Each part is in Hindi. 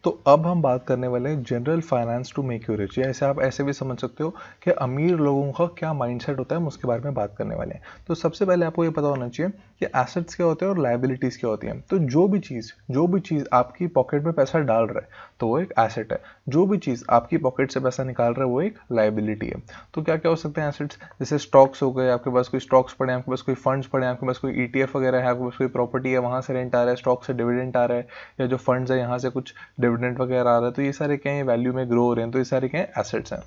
तो अब हम बात करने वाले हैं general finance to make you rich. ऐसे आप ऐसे भी समझ सकते हो कि अमीर लोगों का क्या माइंडसेट होता है, हम उसके बारे में बात करने वाले हैं। तो सबसे पहले आपको ये पता होना चाहिए कि एसेट्स क्या होते हैं और लायबिलिटीज़ क्या होती हैं। तो जो भी चीज़ आपकी पॉकेट में पैसा डाल रहा है तो वो एक एसेट है। जो भी चीज़ आपकी पॉकेट से पैसा निकाल रहा है वो एक लायबिलिटी है। तो क्या क्या हो सकते हैं एसेट्स, जैसे स्टॉक्स हो गए, आपके पास कोई स्टॉक्स पड़े हैं, आपके पास कोई फंड्स पड़े हैं, आपके पास कोई ETF वगैरह है, आपके पास कोई प्रॉपर्टी है, वहाँ से रेंट आ रहा है, स्टॉक से डिविडेंड आ रहा है, या जो फंड्स है यहाँ से कुछ डिविडेंड वगैरह आ रहा है, तो ये सारे क्या है, वैल्यू में ग्रो हो रहे हैं, तो ये सारे क्या है, एसेट्स हैं।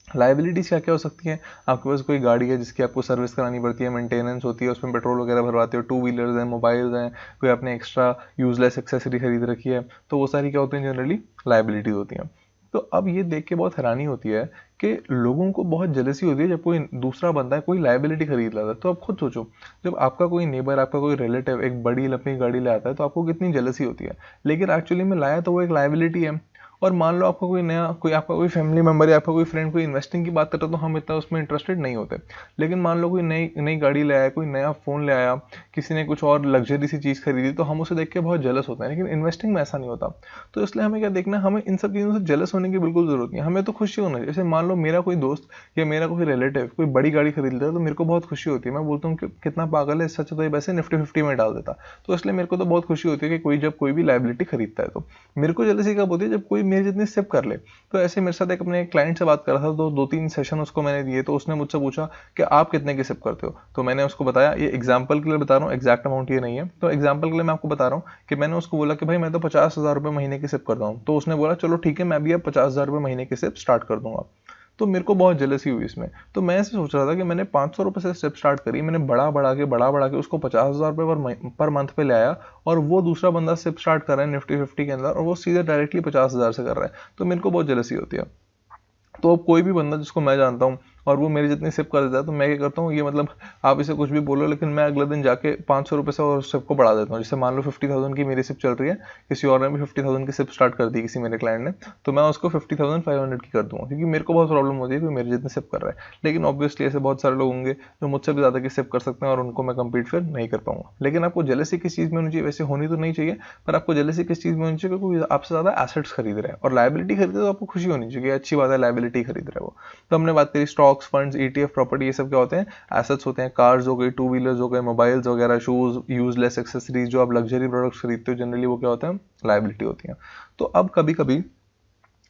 लाइबिलिटीज क्या क्या हो सकती हैं, आपके पास कोई गाड़ी है जिसकी आपको सर्विस करानी पड़ती है, मेंटेनेंस होती है, उसमें पेट्रोल वगैरह भरवाते हो, टू व्हीलर्स हैं, मोबाइल्स हैं, कोई आपने एक्स्ट्रा यूजलेस एक्सेसरी खरीद रखी है, तो वो सारी क्या होती हैं, जनरली लाइबिलिटीज होती हैं। तो अब ये देख के बहुत हैरानी होती है कि लोगों को बहुत जेलसी होती है जब कोई दूसरा बंदा है कोई लाइबिलिटी खरीद लाता है। तो आप खुद सोचो, जब आपका कोई नेबर, आपका कोई रिलेटिव एक बड़ी लंबी गाड़ी ले आता है तो आपको कितनी जेलसी होती है, लेकिन एक्चुअली में लाया तो वो एक लाइबिलिटी है। और मान लो आपका कोई फैमिली मेंबर या आपका कोई फ्रेंड कोई इन्वेस्टिंग की बात करता है तो हम इतना उसमें इंटरेस्टेड नहीं होते। लेकिन मान लो कोई नई नई गाड़ी ले आया, कोई नया फ़ोन ले आया, किसी ने कुछ और लग्जरी सी चीज़ खरीदी, तो हम उसे देख के बहुत जेलस होते हैं। लेकिन इन्वेस्टिंग में ऐसा नहीं होता। तो इसलिए हमें क्या देखना है, हमें इन सब चीज़ों से जेलस होने की बिल्कुल ज़रूरत नहीं है, हमें तो खुशी होना चाहिए। जैसे मान लो मेरा कोई दोस्त या मेरा कोई रिलेटिव कोई बड़ी गाड़ी खरीद लेता है तो मेरे को बहुत खुशी होती है। मैं बोलता हूँ कि कितना पागल है, इससे अच्छा तो ये वैसे निफ्टी 50 में डाल देता। तो इसलिए मेरे को तो बहुत खुशी होती है कि जब कोई भी लाइबिलिटी खरीदता है। तो मेरे को जेलसी कब होती है, जब कोई मेरे जितनी सिप कर ले। तो ऐसे मेरे साथ एक अपने क्लाइंट से बात कर रहा था, तो 2-3 सेशन उसको मैंने दिए, तो उसने मुझसे पूछा कि आप कितने की सिप करते हो। तो मैंने उसको बताया, ये एग्जाम्पल के लिए बता रहा हूँ, एग्जैक्ट अमाउंट ये नहीं है, तो एग्जाम्पल के लिए मैं आपको बता रहा हूँ कि मैंने उसको बोला कि भाई मैं तो 50,000 रुपये महीने की सिप करता हूँ। तो उसने बोला चलो ठीक है, मैं भी अब 50,000 रुपये महीने की सिप स्टार्ट कर दूंगा। तो मेरे को बहुत जेलसी हुई इसमें। तो मैं ऐसे सोच रहा था कि मैंने 500 रुपये से स्टेप स्टार्ट करी, मैंने बड़ा बढ़ा के उसको 50,000 रुपये पर मंथ पे ले आया, और वो दूसरा बंदा स्टेप स्टार्ट कर रहा है निफ्टी 50 के अंदर, और वो सीधे डायरेक्टली 50,000 से कर रहा है। तो मेरे को बहुत जेलसी होती है। तो अब कोई भी बंदा जिसको मैं जानता हूँ और वो मेरी जितनी सिप कर देता है तो मैं क्या करता हूँ, ये मतलब आप इसे कुछ भी बोलो, लेकिन मैं अगले दिन जाके 500 रुपये से और सिप को बढ़ा देता हूँ। जैसे मान लो 50,000 की मेरी सिप चल रही है, किसी और ने भी 50,000 की सिप स्टार्ट कर दी, किसी मेरे क्लाइंट ने, तो मैं उसको 50,500 की कर दूंगा, क्योंकि मेरे को बहुत प्रॉब्लम होती है कि मेरे जितने सिप कर रहा है। लेकिन ऑब्वियसली ऐसे बहुत सारे लोग होंगे जो मुझसे भी ज़्यादा की सिप कर सकते हैं और उनको मैं कंपीट फिर नहीं कर पाऊंगा। लेकिन आपको जेलसी किस चीज़ में होनी चाहिए, वैसे होनी तो नहीं चाहिए, पर आपको जेलसी किस चीज़ में होनी चाहिए, क्योंकि आपसे ज़्यादा एसेट्स खरीद रहे हैं, और लाइबिलिटी खरीदे तो आपको खुशी होनी चाहिए, अच्छी बात है लाइबिलिटी खरीद रहे हो। तो हमने बात करी स्टॉक्स, फंड्स, ETF, प्रॉपर्टी, ये सब क्या होते हैं, एसेट्स होते हैं। कार्स हो गई, टू व्हीलर्स हो गए, मोबाइल्स वगैरह, शूज, यूजलेस एक्सेसरीज, जो आप लग्जरी प्रोडक्ट्स खरीदते हो जनरली, वो क्या होते हैं, लाइबिलिटी होती हैं। तो अब कभी कभी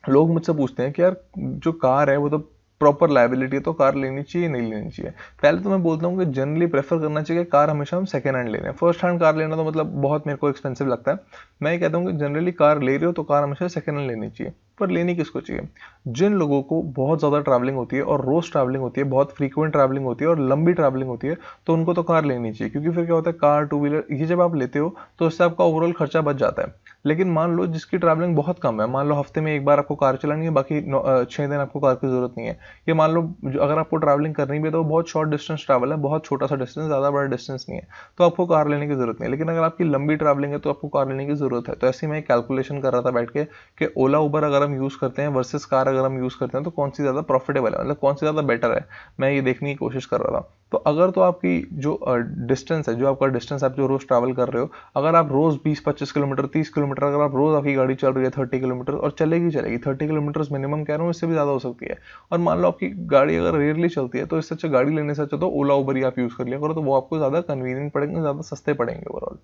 लोग मुझसे पूछते हैं कि यार जो कार है वो तो प्रॉपर लाइबिलिटी है, तो कार लेनी चाहिए नहीं लेनी चाहिए। पहले तो मैं बोलता हूँ कि जनरली प्रेफर करना चाहिए कि कार हमेशा हम सेकंड हैंड ले रहे हैं। फर्स्ट हैंड कार लेना तो मतलब बहुत मेरे को एक्सपेंसिव लगता है। मैं ये कहता हूँ कि जनरली कार ले रहे हो तो कार हमेशा सेकंड हैंड लेनी चाहिए। पर लेनी किसको चाहिए, जिन लोगों को बहुत ज़्यादा ट्रैवलिंग होती है और रोज ट्रैवलिंग होती है, बहुत फ्रीक्वेंट ट्रैवलिंग होती है और लंबी ट्रैवलिंग होती है, तो उनको तो कार लेनी चाहिए। क्योंकि फिर क्या होता है, कार, टू व्हीलर, ये जब आप लेते हो तो इससे आपका ओवरऑल खर्चा बच जाता है। लेकिन मान लो जिसकी ट्रैवलिंग बहुत कम है, मान लो हफ्ते में एक बार आपको कार चलानी है, बाकी 6 दिन आपको कार की जरूरत नहीं है, ये मान लो अगर आपको ट्रैवलिंग करनी भी है तो बहुत शॉर्ट डिस्टेंस ट्रैवल है, बहुत छोटा सा डिस्टेंस, ज़्यादा बड़ा डिस्टेंस नहीं है, तो आपको कार लेने की जरूरत नहीं है। लेकिन अगर आपकी लंबी ट्रैवलिंग है तो आपको कार लेने की जरूरत है। तो ऐसे मैं कैलकुलेशन कर रहा था बैठ के कि ओला उबर अगर हम यूज़ करते हैं वर्सेस कार अगर हम यूज़ करते हैं तो कौन सी ज़्यादा प्रॉफिटेबल है, मतलब कौन सी ज़्यादा बेटर है, मैं ये देखने की कोशिश कर रहा था। तो अगर तो आपकी जो डिस्टेंस है, जो आपका डिस्टेंस आप जो रोज़ ट्रैवल कर रहे हो, अगर आप रोज़ 20-25 किलोमीटर, 30 किलोमीटर, अगर आप रोज़ आपकी गाड़ी चल रही है 30 किलोमीटर, और चलेगी 30 किलोमीटर मिनिमम कह रहा हूँ, इससे भी ज़्यादा हो सकती है, और मान लो आपकी गाड़ी अगर रेयरली चलती है, तो इससे अच्छा गाड़ी लेने से अच्छा तो ओला उबर ही आप यूज़ कर लिया करो, तो वो आपको ज़्यादा कन्वीनियंट पड़ेंगे, ज़्यादा सस्ते पड़ेंगे ओवरऑल।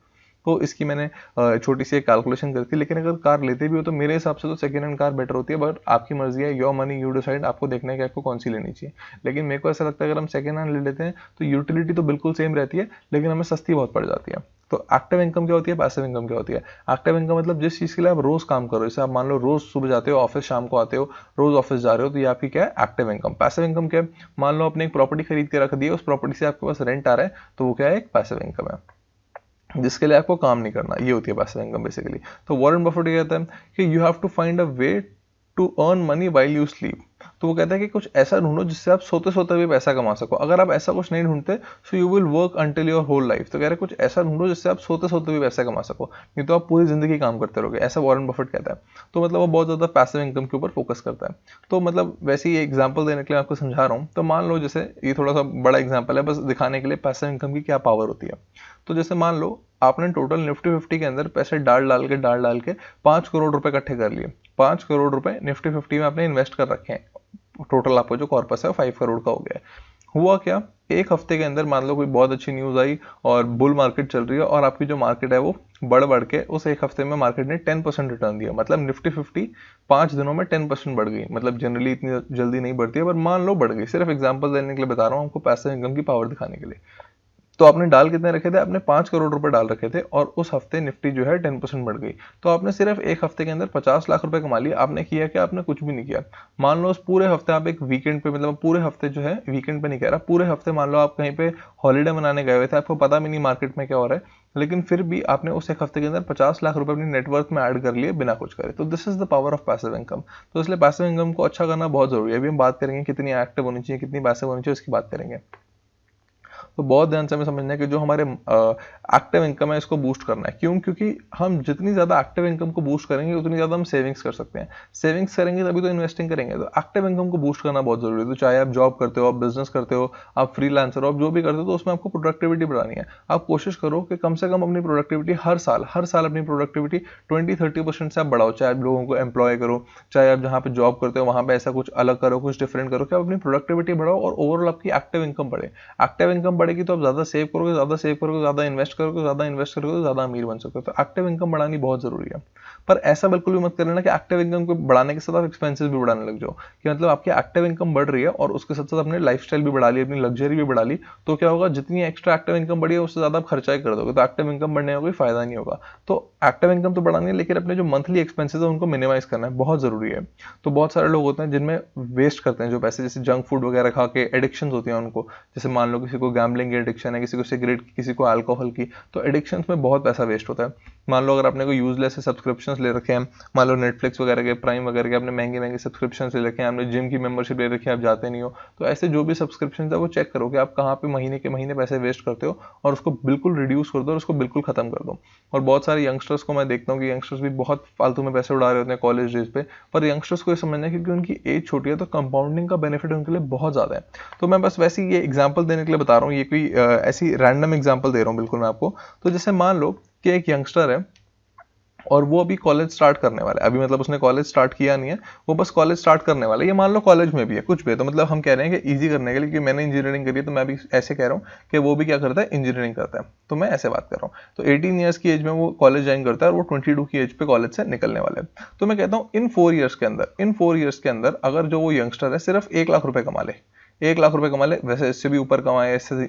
तो इसकी मैंने छोटी सी एक कैलकुलेशन करी थी। लेकिन अगर कार लेते भी हो तो मेरे हिसाब से तो सेकंड हैंड कार बेटर होती है, बट आपकी मर्जी है, योर मनी यू डिसाइड, आपको देखना है कि आपको कौन सी लेनी चाहिए। लेकिन मेरे को ऐसा लगता है अगर हम सेकंड हैंड ले लेते हैं तो यूटिलिटी तो बिल्कुल सेम रहती है, लेकिन हमें सस्ती बहुत पड़ जाती है। तो एक्टिव इनकम क्या होती है, पैसिव इनकम क्या होती है। एक्टिव इनकम मतलब जिस चीज़ के लिए आप रोज काम करो, जैसे आप मान लो रोज सुबह जाते हो ऑफिस, शाम को आते हो, रोज ऑफिस जा रहे हो, तो ये आपकी क्या है, एक्टिव इनकम। पैसिव इनकम क्या है, मान लो आपने एक प्रॉपर्टी खरीद के रख दी है, उस प्रॉपर्टी से आपके पास रेंट आ रहा है, तो वो क्या है, एक पैसिव इनकम है, जिसके लिए आपको काम नहीं करना, ये होती है पैसिव इनकम बेसिकली। तो वॉरेन बफेट कहता है कि you have to find a way to earn money while you sleep. तो वो कहता है कि कुछ ऐसा ढूंढो जिससे आप सोते सोते भी पैसा कमा सको। अगर आप ऐसा कुछ नहीं ढूंढते so you will work until your whole life. तो कह रहे कुछ ऐसा ढूंढो जिससे आप सोते सोते भी पैसा कमा सको, नहीं तो आप पूरी जिंदगी काम करते रहोगे, ऐसा वॉरेन बफेट कहता है। तो मतलब वो बहुत ज्यादा पैसिव इनकम के ऊपर फोकस करता है। तो मतलब वैसे ही एग्जांपल देने के लिए आपको समझा रहा हूँ। तो मान लो जैसे ये थोड़ा सा बड़ा एग्जांपल है बस दिखाने के लिए पैसिव इनकम की क्या पावर होती है। तो जैसे मान लो आपने टोटल निफ्टी 50 के अंदर पैसे डाल के 5 करोड़ रुपए इकट्ठे कर लिए। 5 करोड़ रुपए निफ्टी 50 में आपने इन्वेस्ट कर रखे हैं। टोटल आपको जो कॉर्पस है वो 5 करोड़ का हो गया है। हुआ क्या, एक हफ्ते के अंदर मान लो कोई बहुत अच्छी न्यूज आई और बुल मार्केट चल रही है और आपकी जो मार्केट है वो बढ़ के उस एक हफ्ते में मार्केट ने 10% रिटर्न दिया। मतलब निफ्टी 50 5 दिनों में 10% बढ़ गई। मतलब जनरली इतनी जल्दी नहीं बढ़ती है पर मान लो बढ़ गई। सिर्फ एग्जांपल देने के लिए बता रहा हूँ आपको, पैसिव इनकम की पावर दिखाने के लिए। तो आपने डाल कितने रखे थे, आपने 5 करोड़ रुपए डाल रखे थे और उस हफ्ते निफ्टी जो है 10% बढ़ गई। तो आपने सिर्फ एक हफ्ते के अंदर 50 लाख रुपए कमा लिए। आपने किया क्या, आपने कुछ भी नहीं किया। मान लो उस पूरे हफ्ते आप एक वीकेंड पे, मतलब पूरे हफ्ते जो है, वीकेंड पे नहीं कह रहा, पूरे हफ्ते मान लो आप कहीं पे हॉलीडे मनाने गए हुए थे, आपको पता भी नहीं मार्केट में क्या हो रहा है, लेकिन फिर भी आपने उस एक हफ्ते के अंदर 50 लाख रुपए अपनी नेटवर्थ में ऐड कर लिए बिना कुछ करे। तो this is the power of passive income. तो इसलिए पैसिव इनकम को अच्छा करना बहुत जरूरी है। अभी हम बात करेंगे कितनी एक्टिव होनी चाहिए, कितनी पैसिव होनी चाहिए, उसकी बात करेंगे। तो बहुत ध्यान से हमें समझना है कि जो हमारे एक्टिव इनकम है इसको बूस्ट करना है। क्यों, क्योंकि हम जितनी ज्यादा एक्टिव इनकम को बूस्ट करेंगे उतनी ज्यादा हम सेविंग्स कर सकते हैं। सेविंग्स करेंगे तभी तो इन्वेस्टिंग करेंगे। तो एक्टिव इनकम को बूस्ट करना बहुत जरूरी है। तो चाहे आप जॉब करते हो, आप बिजनेस करते हो, आप फ्रीलांसर हो, आप जो भी करते हो, तो उसमें आपको प्रोडक्टिविटी बढ़ानी है। आप कोशिश करो कि कम से कम अपनी प्रोडक्टिविटी हर साल अपनी प्रोडक्टिविटी 20-30% से आप बढ़ाओ। चाहे आप लोगों को एम्प्लॉय करो, चाहे आप जहाँ पे जॉब करते हो वहां पे ऐसा कुछ अलग करो, कुछ डिफरेंट करो कि आप अपनी प्रोडक्टिविटी बढ़ाओ और ओवरऑल आपकी एक्टिव इनकम बढ़े। एक्टिव इनकम बढ़ेगी तो आप ज्यादा सेव करोगे, ज्यादा इन्वेस्ट करोगे, तो ज्यादा अमीर बन सकते हो। तो एक्टिव इनकम बढ़ानी बहुत जरूरी है। पर ऐसा बिल्कुल भी मत करना कि एक्टिव इनकम को बढ़ाने के साथ आप एक्सपेंसेस भी बढ़ाने लग जाओ, कि मतलब आपकी एक्टिव इनकम बढ़ रही है और उसके साथ साथ अपने लाइफस्टाइल भी बढ़ा ली, अपनी लग्जरी भी बढ़ा ली। तो क्या होगा, जितनी एक्स्ट्रा एक्टिव इनकम बढ़ी है उससे ज्यादा आप खर्चा ही कर दोगे। तो एक्टिव इनकम बढ़ने का कोई फायदा नहीं होगा। तो एक्टिव इनकम तो बढ़ानी है, लेकिन अपने जो मंथली एक्सपेंसेस है उनको मिनिमाइज करना है, बहुत जरूरी है। तो बहुत सारे लोग होते हैं जिनमें वेस्ट करते हैं जो पैसे, जैसे जंक फूड वगैरह खा के एडिक्शन होती है उनको। जैसे मान लो किसी को गैम्बलिंग की एडिक्शन है, किसी को सिगरेट, किसी को अल्कोहल की। तो एडिक्शन में बहुत पैसा वेस्ट होता है। मान लो अगर आपने कोई यूजलेस सब्सक्रिप्शन ले रखे हैं, मान लो नेटफ्लिक्स वगैरह के, प्राइम वगैरह के, आपने महंगे सब्सक्रिप्शन ले रखे हैं, आपने जिम की मेंबरशिप ले रखी है, आप जाते नहीं हो, तो ऐसे जो भी सब्सक्रिप्शन है वो चेक करो कि आप कहाँ पे महीने के महीने पैसे वेस्ट करते हो और उसको बिल्कुल रिड्यूस कर दो और उसको बिल्कुल खत्म कर दो। और बहुत सारे यंगस्टर्स को मैं देखता हूँ कि यंगस्टर्स भी बहुत फालतू में पैसे उड़ा रहे होते हैं कॉलेज डेज पे। पर यंगस्टर्स को ये समझना है क्योंकि उनकी एज छोटी है तो कंपाउंडिंग का बेनिफिट उनके लिए बहुत ज्यादा है। तो मैं बस वैसे ये एग्जाम्पल देने के लिए बता रहा हूँ, ये कोई ऐसी रैंडम एग्जाम्पल दे रहा हूँ बिल्कुल मैं आपको। तो जैसे मान लो कि एक यंगस्टर है और वो अभी कॉलेज स्टार्ट करने वाला है। अभी मतलब उसने कॉलेज स्टार्ट किया नहीं है, वो बस कॉलेज स्टार्ट करने वाला है। ये मान लो कॉलेज में भी है, कुछ भी है। तो मतलब हम कह रहे हैं कि इजी करने के लिए, कि मैंने इंजीनियरिंग करी है तो मैं भी ऐसे कह रहा हूँ कि वो भी क्या करता है, इंजीनियरिंग करता है। तो मैं ऐसे बात कर रहा हूँ। तो 18 ईयर्स की एज में वो कॉलेज ज्वाइन करता है और वो 22 की एज पे कॉलेज से निकलने वाला है। तो मैं कहता हूँ इन 4 ईयर्स के अंदर अगर जो वो यंगस्टर है सिर्फ 1 लाख रुपए कमा ले, 1 लाख रुपए कमा ले, वैसे इससे भी ऊपर कमाए, इससे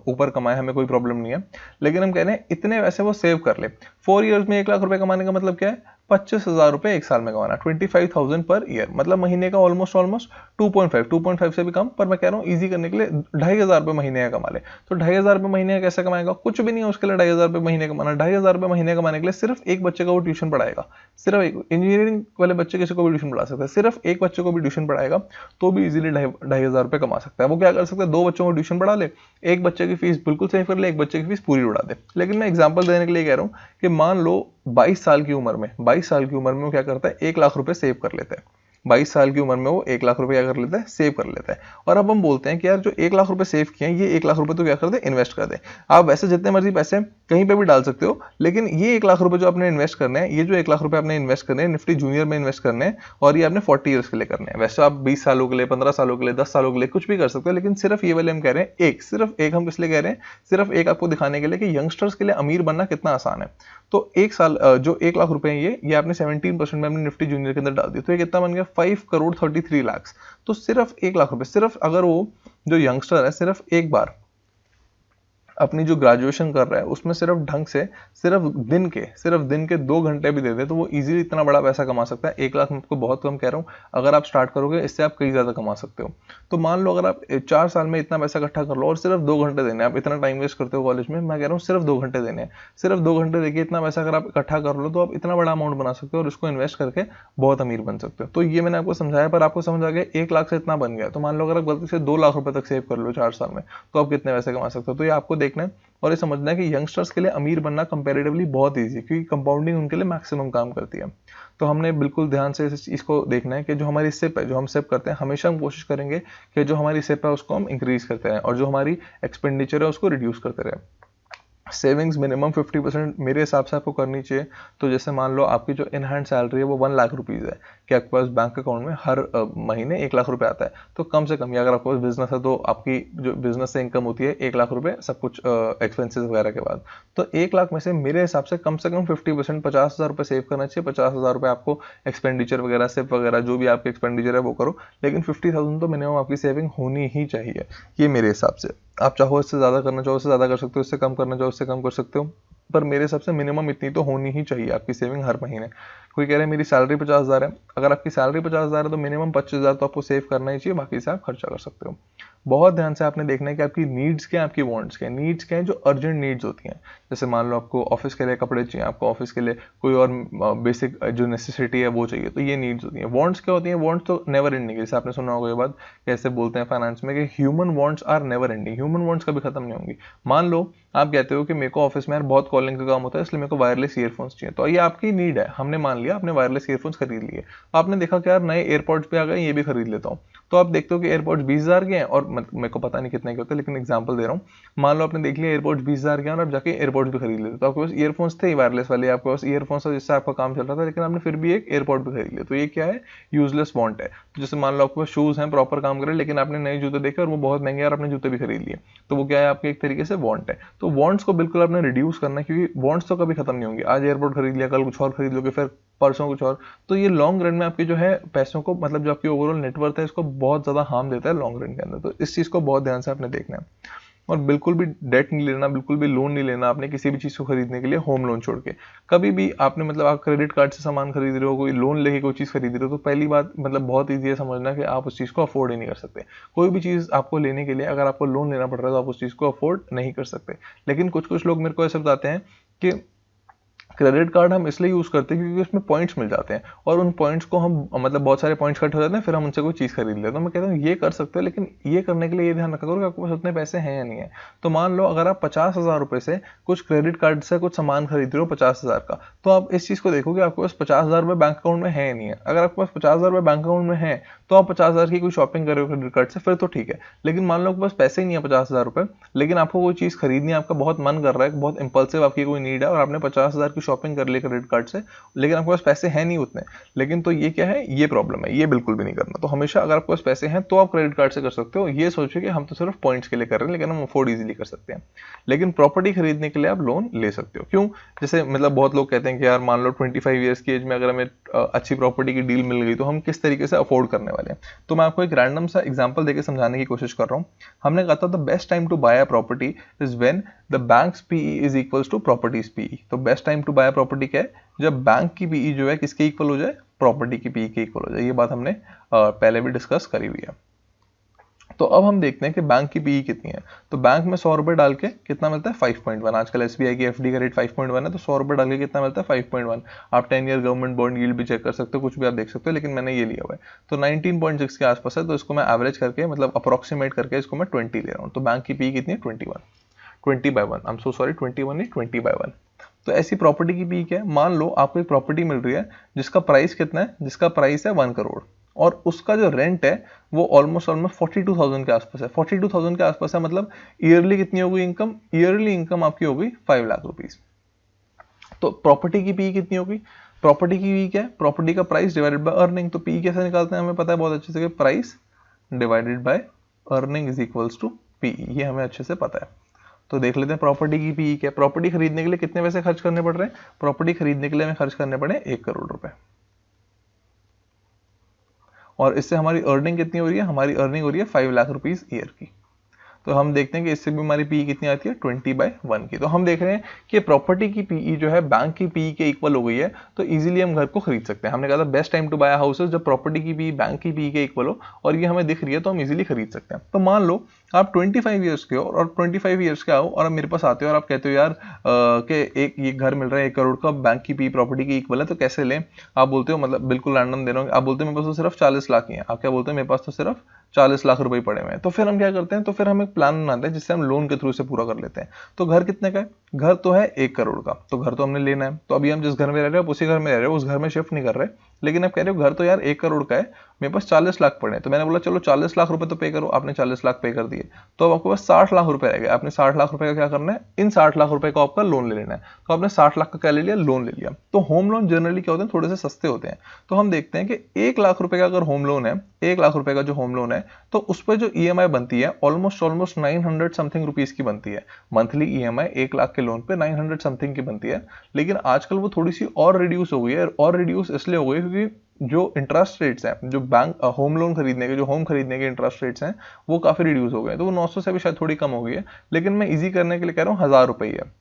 ऊपर कमाए, हमें कोई प्रॉब्लम नहीं है, लेकिन हम कह रहे हैं इतने वैसे वो सेव कर ले। 4 ईयर्स में 1 लाख रुपए कमाने का मतलब क्या है, 25,000 रुपए एक साल में कमाना, 25,000 पर ईयर। मतलब महीने का ऑलमोस्ट 2.5 से भी कम। पर मैं कह रहा हूँ इजी करने के लिए 2,500 रुपए महीने का कमा ले। तो 2,500 रुपए महीने का कैसे कमाएगा, कुछ भी नहीं है उसके लिए 2,500 रुपए महीने कमाना। 2,500 रुपए महीने कमाने के लिए सिर्फ एक बच्चे का वो ट्यूशन पढ़ाएगा, सिर्फ एक। इंजीनियरिंग वाले बच्चे किसी को भी ट्यूशन पढ़ा सकता है, सिर्फ एक बच्चे को भी ट्यूशन पढ़ाएगा तो भी इजीली 2,500 रुपए कमा सकता है। वो क्या कर सकता है, 2 बच्चों को ट्यूशन पढ़ा ले, एक बच्चे की फीस बिल्कुल सेव कर ले, एक बच्चे की फीस पूरी उड़ा दे। लेकिन मैं एग्जांपल देने के लिए कह रहा हूँ कि मान लो 22 साल की उम्र में वो क्या करता है, 1 लाख रुपए सेव कर लेता है। 22 साल की उम्र में वो 1 लाख रुपए क्या कर लेता है, सेव कर लेता है। और अब हम बोलते हैं कि यार जो 1 लाख रुपए सेव किए हैं, ये 1 लाख रुपए तो क्या कर दे, इन्वेस्ट कर दे। आप वैसे जितने मर्जी पैसे कहीं पे भी डाल सकते हो, लेकिन ये 1 लाख रुपए जो आपने इन्वेस्ट करने हैं, ये जो 1 लाख रुपए आपने इन्वेस्ट करने हैं निफ्टी जूनियर में इन्वेस्ट करने हैं, और ये आपने 40 ईयर्स के लिए करने हैं। वैसे आप 20 सालों के लिए, 15 सालों के लिए, 10 सालों के लिए कुछ भी कर सकते हो, लेकिन सिर्फ ये वाले हम कह रहे हैं सिर्फ एक। हम किस लिए कह रहे हैं, सिर्फ एक आपको दिखाने के लिए कि यंगस्टर्स के लिए अमीर बनना कितना आसान है। तो 1 साल जो 1 लाख रुपए है, ये आपने 17% में अपने निफ्टी जूनियर के अंदर डाल दिया, तो ये कितना बन गया, 5 करोड़ 33 लाख। तो सिर्फ 1 लाख रुपए, सिर्फ अगर वो जो यंगस्टर है सिर्फ एक बार अपनी जो ग्रेजुएशन कर रहा है उसमें सिर्फ ढंग से सिर्फ दिन के 2 घंटे भी दे दे तो वो इजीली इतना बड़ा पैसा कमा सकता है। 1 लाख मैं आपको बहुत कम कह रहा हूँ, अगर आप स्टार्ट करोगे इससे आप कई ज़्यादा कमा सकते हो। तो मान लो अगर आप 4 साल में इतना पैसा इकट्ठा कर लो और सिर्फ 2 घंटे देने, आप इतना टाइम वेस्ट करते हो कॉलेज में, मैं कह रहा हूँ सिर्फ 2 घंटे देने हैं, सिर्फ 2 घंटे देखिए इतना पैसा अगर आप इकट्ठा कर लो तो आप इतना बड़ा अमाउंट बना सकते हो और इसको इन्वेस्ट करके बहुत अमीर बन सकते हो। तो ये मैंने आपको समझाया, पर आपको समझ आ गया 1 लाख से इतना बन गया, तो मान लो अगर आप गलती से 2 लाख रुपए तक सेव कर लो 4 साल में तो आप कितने पैसे कमा सकते हो। तो ये आपको देखना है और ये समझना है कि यंगस्टर्स के लिए अमीर बनना कंपैरेटिवली बहुत ईजी है, क्योंकि कंपाउंडिंग उनके लिए मैक्सिमम काम करती है। तो हमने बिल्कुल ध्यान से इस चीज़ को देखना है कि जो हमारी सिप है, जो हम सिप करते हैं, हमेशा हम कोशिश करेंगे कि जो हमारी सिप है उसको हम इंक्रीज करते रहें और जो हमारी एक्सपेंडिचर है उसको रिड्यूस करते रहें। सेविंग्स मिनिमम 50% मेरे हिसाब से आपको करनी चाहिए। तो जैसे मान लो आपकी जो इन हैंड सैलरी है वो 1 लाख रुपीज़ है, कि आपके पास बैंक अकाउंट में हर महीने 1 लाख रुपए आता है, तो कम से कम, या अगर आपके पास बिजनेस है तो आपकी जो बिजनेस से इनकम होती है 1 लाख रुपए सब कुछ एक्सपेंसेस वगैरह के बाद, तो 1 लाख में से मेरे हिसाब से कम 50%, 50,000 रुपये सेव करना चाहिए। 50,000 रुपये आपको एक्सपेंडिचर वगैरह सिप वगैरह जो भी आपके एक्सपेंडिचर है वो करो, लेकिन 50,000 तो मिनिमम आपकी सेविंग होनी ही चाहिए, ये मेरे हिसाब से। आप चाहो इससे ज़्यादा करना चाहो इससे ज़्यादा कर सकते हो, इससे कम करना चाहो इससे कम कर सकते हो, पर मेरे हिसाब से मिनिमम इतनी तो होनी ही चाहिए आपकी सेविंग हर महीने। कोई कह रहे हैं मेरी सैलरी 50,000 है, अगर आपकी सैलरी 50,000 है तो मिनिमम 25,000 तो आपको सेव करना ही चाहिए, बाकी से आप खर्चा कर सकते हो। बहुत ध्यान से आपने देखना है कि आपकी नीड्स क्या है, आपकी वांट्स क्या है। नीड्स क्या है, जो अर्जेंट नीड्स होती हैं, जैसे मान लो आपको ऑफिस के लिए कपड़े चाहिए, आपको ऑफिस के लिए कोई और बेसिक जो नेसेसिटी है वो चाहिए, तो ये नीड्स होती हैं। वांट्स क्या होती हैं, वांट्स तो नेवर एंडिंग है, जैसे आपने सुना होगा ये बात, कैसे बोलते हैं फाइनेंस में कि human wants are never ending, human wants कभी खत्म नहीं होंगी। मान लो आप कहते हो कि मेरे को ऑफिस में यार बहुत कॉलिंग का काम होता है इसलिए मेरे को वायरलेस ईयरफोन्स चाहिए, तो ये आपकी नीड है, हमने मान लिया आपने वायरलेस ईयरफोन्स खरीद लिए, आपने देखा कि यार नए एयरपॉड्स पे आ गए, ये भी खरीद लेता हूँ, तो आप देखते हो कि एयरपॉड्स 20,000 के हैं, और मेरे को पता नहीं कितने के होते हैं लेकिन एग्जांपल दे रहा हूँ, मान लो आपने देख लिया एयरपॉड्स 20,000 के हैं और आप जाके एयरपॉड्स भी खरीद लेते, तो आपके पास ईयरफोन्स थे वायरलेस वाले, आपके पास ईयरफोन्स था जिससे आपका काम चल रहा था, लेकिन आपने फिर भी एक एयरपॉड भी खरीद लिया, तो ये क्या है, यूजलेस वांट है। तो जैसे मान लो आपके पास शूज हैं प्रॉपर काम कर रहे हैं, लेकिन आपने नए जूते देखे और वो बहुत महंगे और आपने जूते भी खरीद लिए, तो वो क्या है, आपके एक तरीके से वांट है। तो वांट्स को बिल्कुल आपने रिड्यूस करना है, क्योंकि वांट्स तो कभी खत्म नहीं होंगे, आज एयरपोर्ट खरीद लिया कल कुछ और खरीद लोगे, फिर परसों कुछ और, तो ये लॉन्ग रन में आपके जो है पैसों को, मतलब जो आपकी ओवरऑल नेटवर्थ है इसको बहुत ज्यादा हार्म देता है लॉन्ग रन के अंदर। तो इस चीज को बहुत ध्यान से आपने देखना है, और बिल्कुल भी डेट नहीं लेना, बिल्कुल भी लोन नहीं लेना आपने किसी भी चीज को खरीदने के लिए, होम लोन छोड़ के। कभी भी आपने, मतलब आप क्रेडिट कार्ड से सामान खरीद रहे हो, कोई लोन लेके कोई चीज खरीद रहे हो, तो पहली बात मतलब बहुत ईजी है समझना कि आप उस चीज को अफोर्ड ही नहीं कर सकते। कोई भी चीज आपको लेने के लिए अगर आपको लोन लेना पड़ रहा है तो आप उस चीज को अफोर्ड नहीं कर सकते। लेकिन कुछ कुछ लोग मेरे को ऐसे बताते हैं कि क्रेडिट कार्ड हम इसलिए यूज करते हैं क्योंकि उसमें पॉइंट्स मिल जाते हैं, और उन पॉइंट्स को हम, मतलब बहुत सारे पॉइंट्स कट हो जाते हैं, फिर हम उनसे कोई चीज खरीद लेते हैं। तो मैं कहता हूँ ये कर सकते हो, लेकिन ये करने के लिए ये ध्यान रखा करो कि आपके पास उतने पैसे हैं या नहीं है। तो मान लो अगर आप 50,000 रुपए से कुछ क्रेडिट कार्ड से कुछ सामान खरीद रहे हो 50,000 का, तो आप इस चीज को देखो कि आपके पास 50,000 रुपए बैंक अकाउंट में है या नहीं है। अगर आपके पास 50,000 रुपए बैंक अकाउंट में है तो आप 50,000 की कोई शॉपिंग कर रहे हो क्रेडिट कार्ड से, फिर तो ठीक है। लेकिन मान लो आपके पास पैसे ही नहीं है 50,000 रुपए, लेकिन आपको कोई चीज खरीदनी है, आपका बहुत मन कर रहा है, बहुत इंपल्सिव आपकी कोई नीड है, और आपने 50,000 की शॉपिंग कर ली क्रेडिट कार्ड से, लेकिन आपके पास पैसे हैं नहीं उतने, लेकिन तो ये क्या है, ये प्रॉब्लम है, ये बिल्कुल भी नहीं करना। तो हमेशा अगर आपके पास पैसे हैं तो आप क्रेडिट कार्ड से कर सकते हो, ये सोचिए कि हम तो सिर्फ पॉइंट्स के लिए कर रहे हैं, लेकिन हम अफोर्ड इजीली कर सकते हैं। लेकिन प्रॉपर्टी खरीदने के लिए आप लोन ले सकते हो। क्यों? जैसे मतलब बहुत लोग कहते हैं कि यार मान लो 25 ईयर्स की एज में अगर हमें अच्छी प्रॉपर्टी की डील मिल गई तो हम किस तरीके से अफोर्ड करने वाले हैं। तो मैं आपको एक रैंडम सा एग्जांपल देके समझाने की कोशिश कर रहा हूँ। हमने कहा था the best time to buy a property is when the banks PE is equals to properties PE. तो best time to buy a property क्या है? जब बैंक की पीई जो है किसके इक्वल हो जाए? प्रॉपर्टी की पीई के इक्वल हो जाए। ये बात हमने पहले भी डिस्कस करी हुई है। तो अब हम देखते हैं कि बैंक की पीई कितनी है। तो बैंक में 100 रुपए डाल के कितना मिलता है? 5.1। आजकल एसबीआई की एफडी का रेट 5.1 है, तो 100 रुपए डाल के कितना मिलता है? 5.1। आप 10 ईयर गवर्नमेंट बॉन्ड यील्ड भी चेक कर सकते हो, कुछ भी आप देख सकते हो, लेकिन मैंने ये लिया हुआ है। तो 19.6 के आसपास है, तो इसको मैं एवरेज करके, मतलब अप्रोक्सीमेट करके इसको मैं 20 ले रहा हूँ। तो बैंक की पीई कितनी है? 21। 20/1, आई एम सो सॉरी, 21 नहीं, 20/1। तो ऐसी प्रॉपर्टी की पीई क्या है? मान लो आपको एक प्रॉपर्टी मिल रही है जिसका प्राइस कितना है? जिसका प्राइस है 1 करोड़, और उसका जो रेंट है वो ऑलमोस्ट 42,000 के आसपास है। 42,000 के आसपास है, मतलब ईयरली कितनी होगी इनकम? ईयरली इनकम आपकी होगी 5 लाख रुपीज। तो प्रॉपर्टी की पी कितनी होगी? प्रॉपर्टी की पी क्या है? प्रॉपर्टी का प्राइस डिवाइडेड बाय अर्निंग। तो पी कैसे निकालते हैं? हमें पता है बहुत अच्छे से कि price divided by earning is equals to P. ये हमें अच्छे से पता है। तो देख लेते हैं प्रॉपर्टी की पी क्या है। प्रॉपर्टी खरीदने के लिए कितने पैसे खर्च करने पड़ रहे हैं? प्रॉपर्टी खरीदने के लिए हमें खर्च करने पड़े 1 करोड़ रुपए, और इससे हमारी अर्निंग कितनी हो रही है? हमारी अर्निंग हो रही है 5 लाख रुपीज ईयर की। तो हम देखते हैं कि इससे भी हमारी पीई कितनी आती है 20/1 की। तो हम देख रहे हैं कि प्रॉपर्टी की पीई जो है बैंक की पीई के इक्वल हो गई है, तो इजीली हम घर को खरीद सकते हैं। हमने कहा था best time to buy houses जब प्रॉपर्टी की पीई बैंक की पीई के इक्वल हो, और ये हमें दिख रही है तो हम इजीली खरीद सकते हैं। तो मान लो आप 25 ईयर्स के हो और 25 ईयर्स के आओ और आप मेरे पास आते हो और आप कहते हो यार कि एक ये घर मिल रहा है 1 करोड़ का, बैंक की पी प्रॉपर्टी की इक्वल है, तो कैसे लें। आप बोलते हो, मतलब बिल्कुल रैंडम दे रहा हूँ, आप बोलते हो मेरे पास तो सिर्फ 40 लाख ही है। आप क्या बोलते हो, मेरे पास तो सिर्फ 40 लाख रुपए पड़े हुए हैं। तो फिर हम क्या करते हैं, तो फिर हम एक प्लान बनाते हैं जिससे हम लोन के थ्रू से पूरा कर लेते हैं। तो घर कितने का है, घर तो है 1 करोड़ का, तो घर तो हमने लेना है। तो अभी हम जिस घर में रह रहे हैं आप उसी घर में रह रहे हो, उस घर में शिफ्ट नहीं कर रहे, लेकिन आप कह रहे हो घर तो यार 1 करोड़ का है, मेरे पास 40 लाख पड़े हैं। तो मैंने बोला चलो 40 लाख रुपए तो पे करो, आपने 40 लाख पे कर दिए, तो अब आपके पास 60 लाख रुपए रह गए। आपने 60 लाख रुपए का क्या करना है, इन 60 लाख रुपए का आपका लोन ले लेना है। तो आपने 60 लाख का क्या ले लिया, लोन ले लिया। तो होम लोन जनरली क्या होते हैं, थोड़े से सस्ते होते हैं। तो हम देखते हैं कि 1 लाख रुपए का अगर होम लोन है, 1 लाख रुपए का जो होम लोन है, तो उस पर जो ईएमआई बनती है ऑलमोस्ट 900 समथिंग रुपीज की बनती है। मंथली ईएमआई 1 लाख के लोन पे 900 समथिंग की बनती है। लेकिन आजकल वो थोड़ी सी और रिड्यूस हो गई है, और रिड्यूस इसलिए हो गई क्योंकि जो इंटरेस्ट रेट्स हैं, जो बैंक होम लोन खरीदने के, जो होम खरीदने के इंटरेस्ट रेट्स हैं, वो काफी रिड्यूस हो गए हैं। तो वो 900 से भी शायद थोड़ी कम हो गई है, लेकिन मैं इजी करने के लिए कह रहा हूँ 1000 रुपए ही है।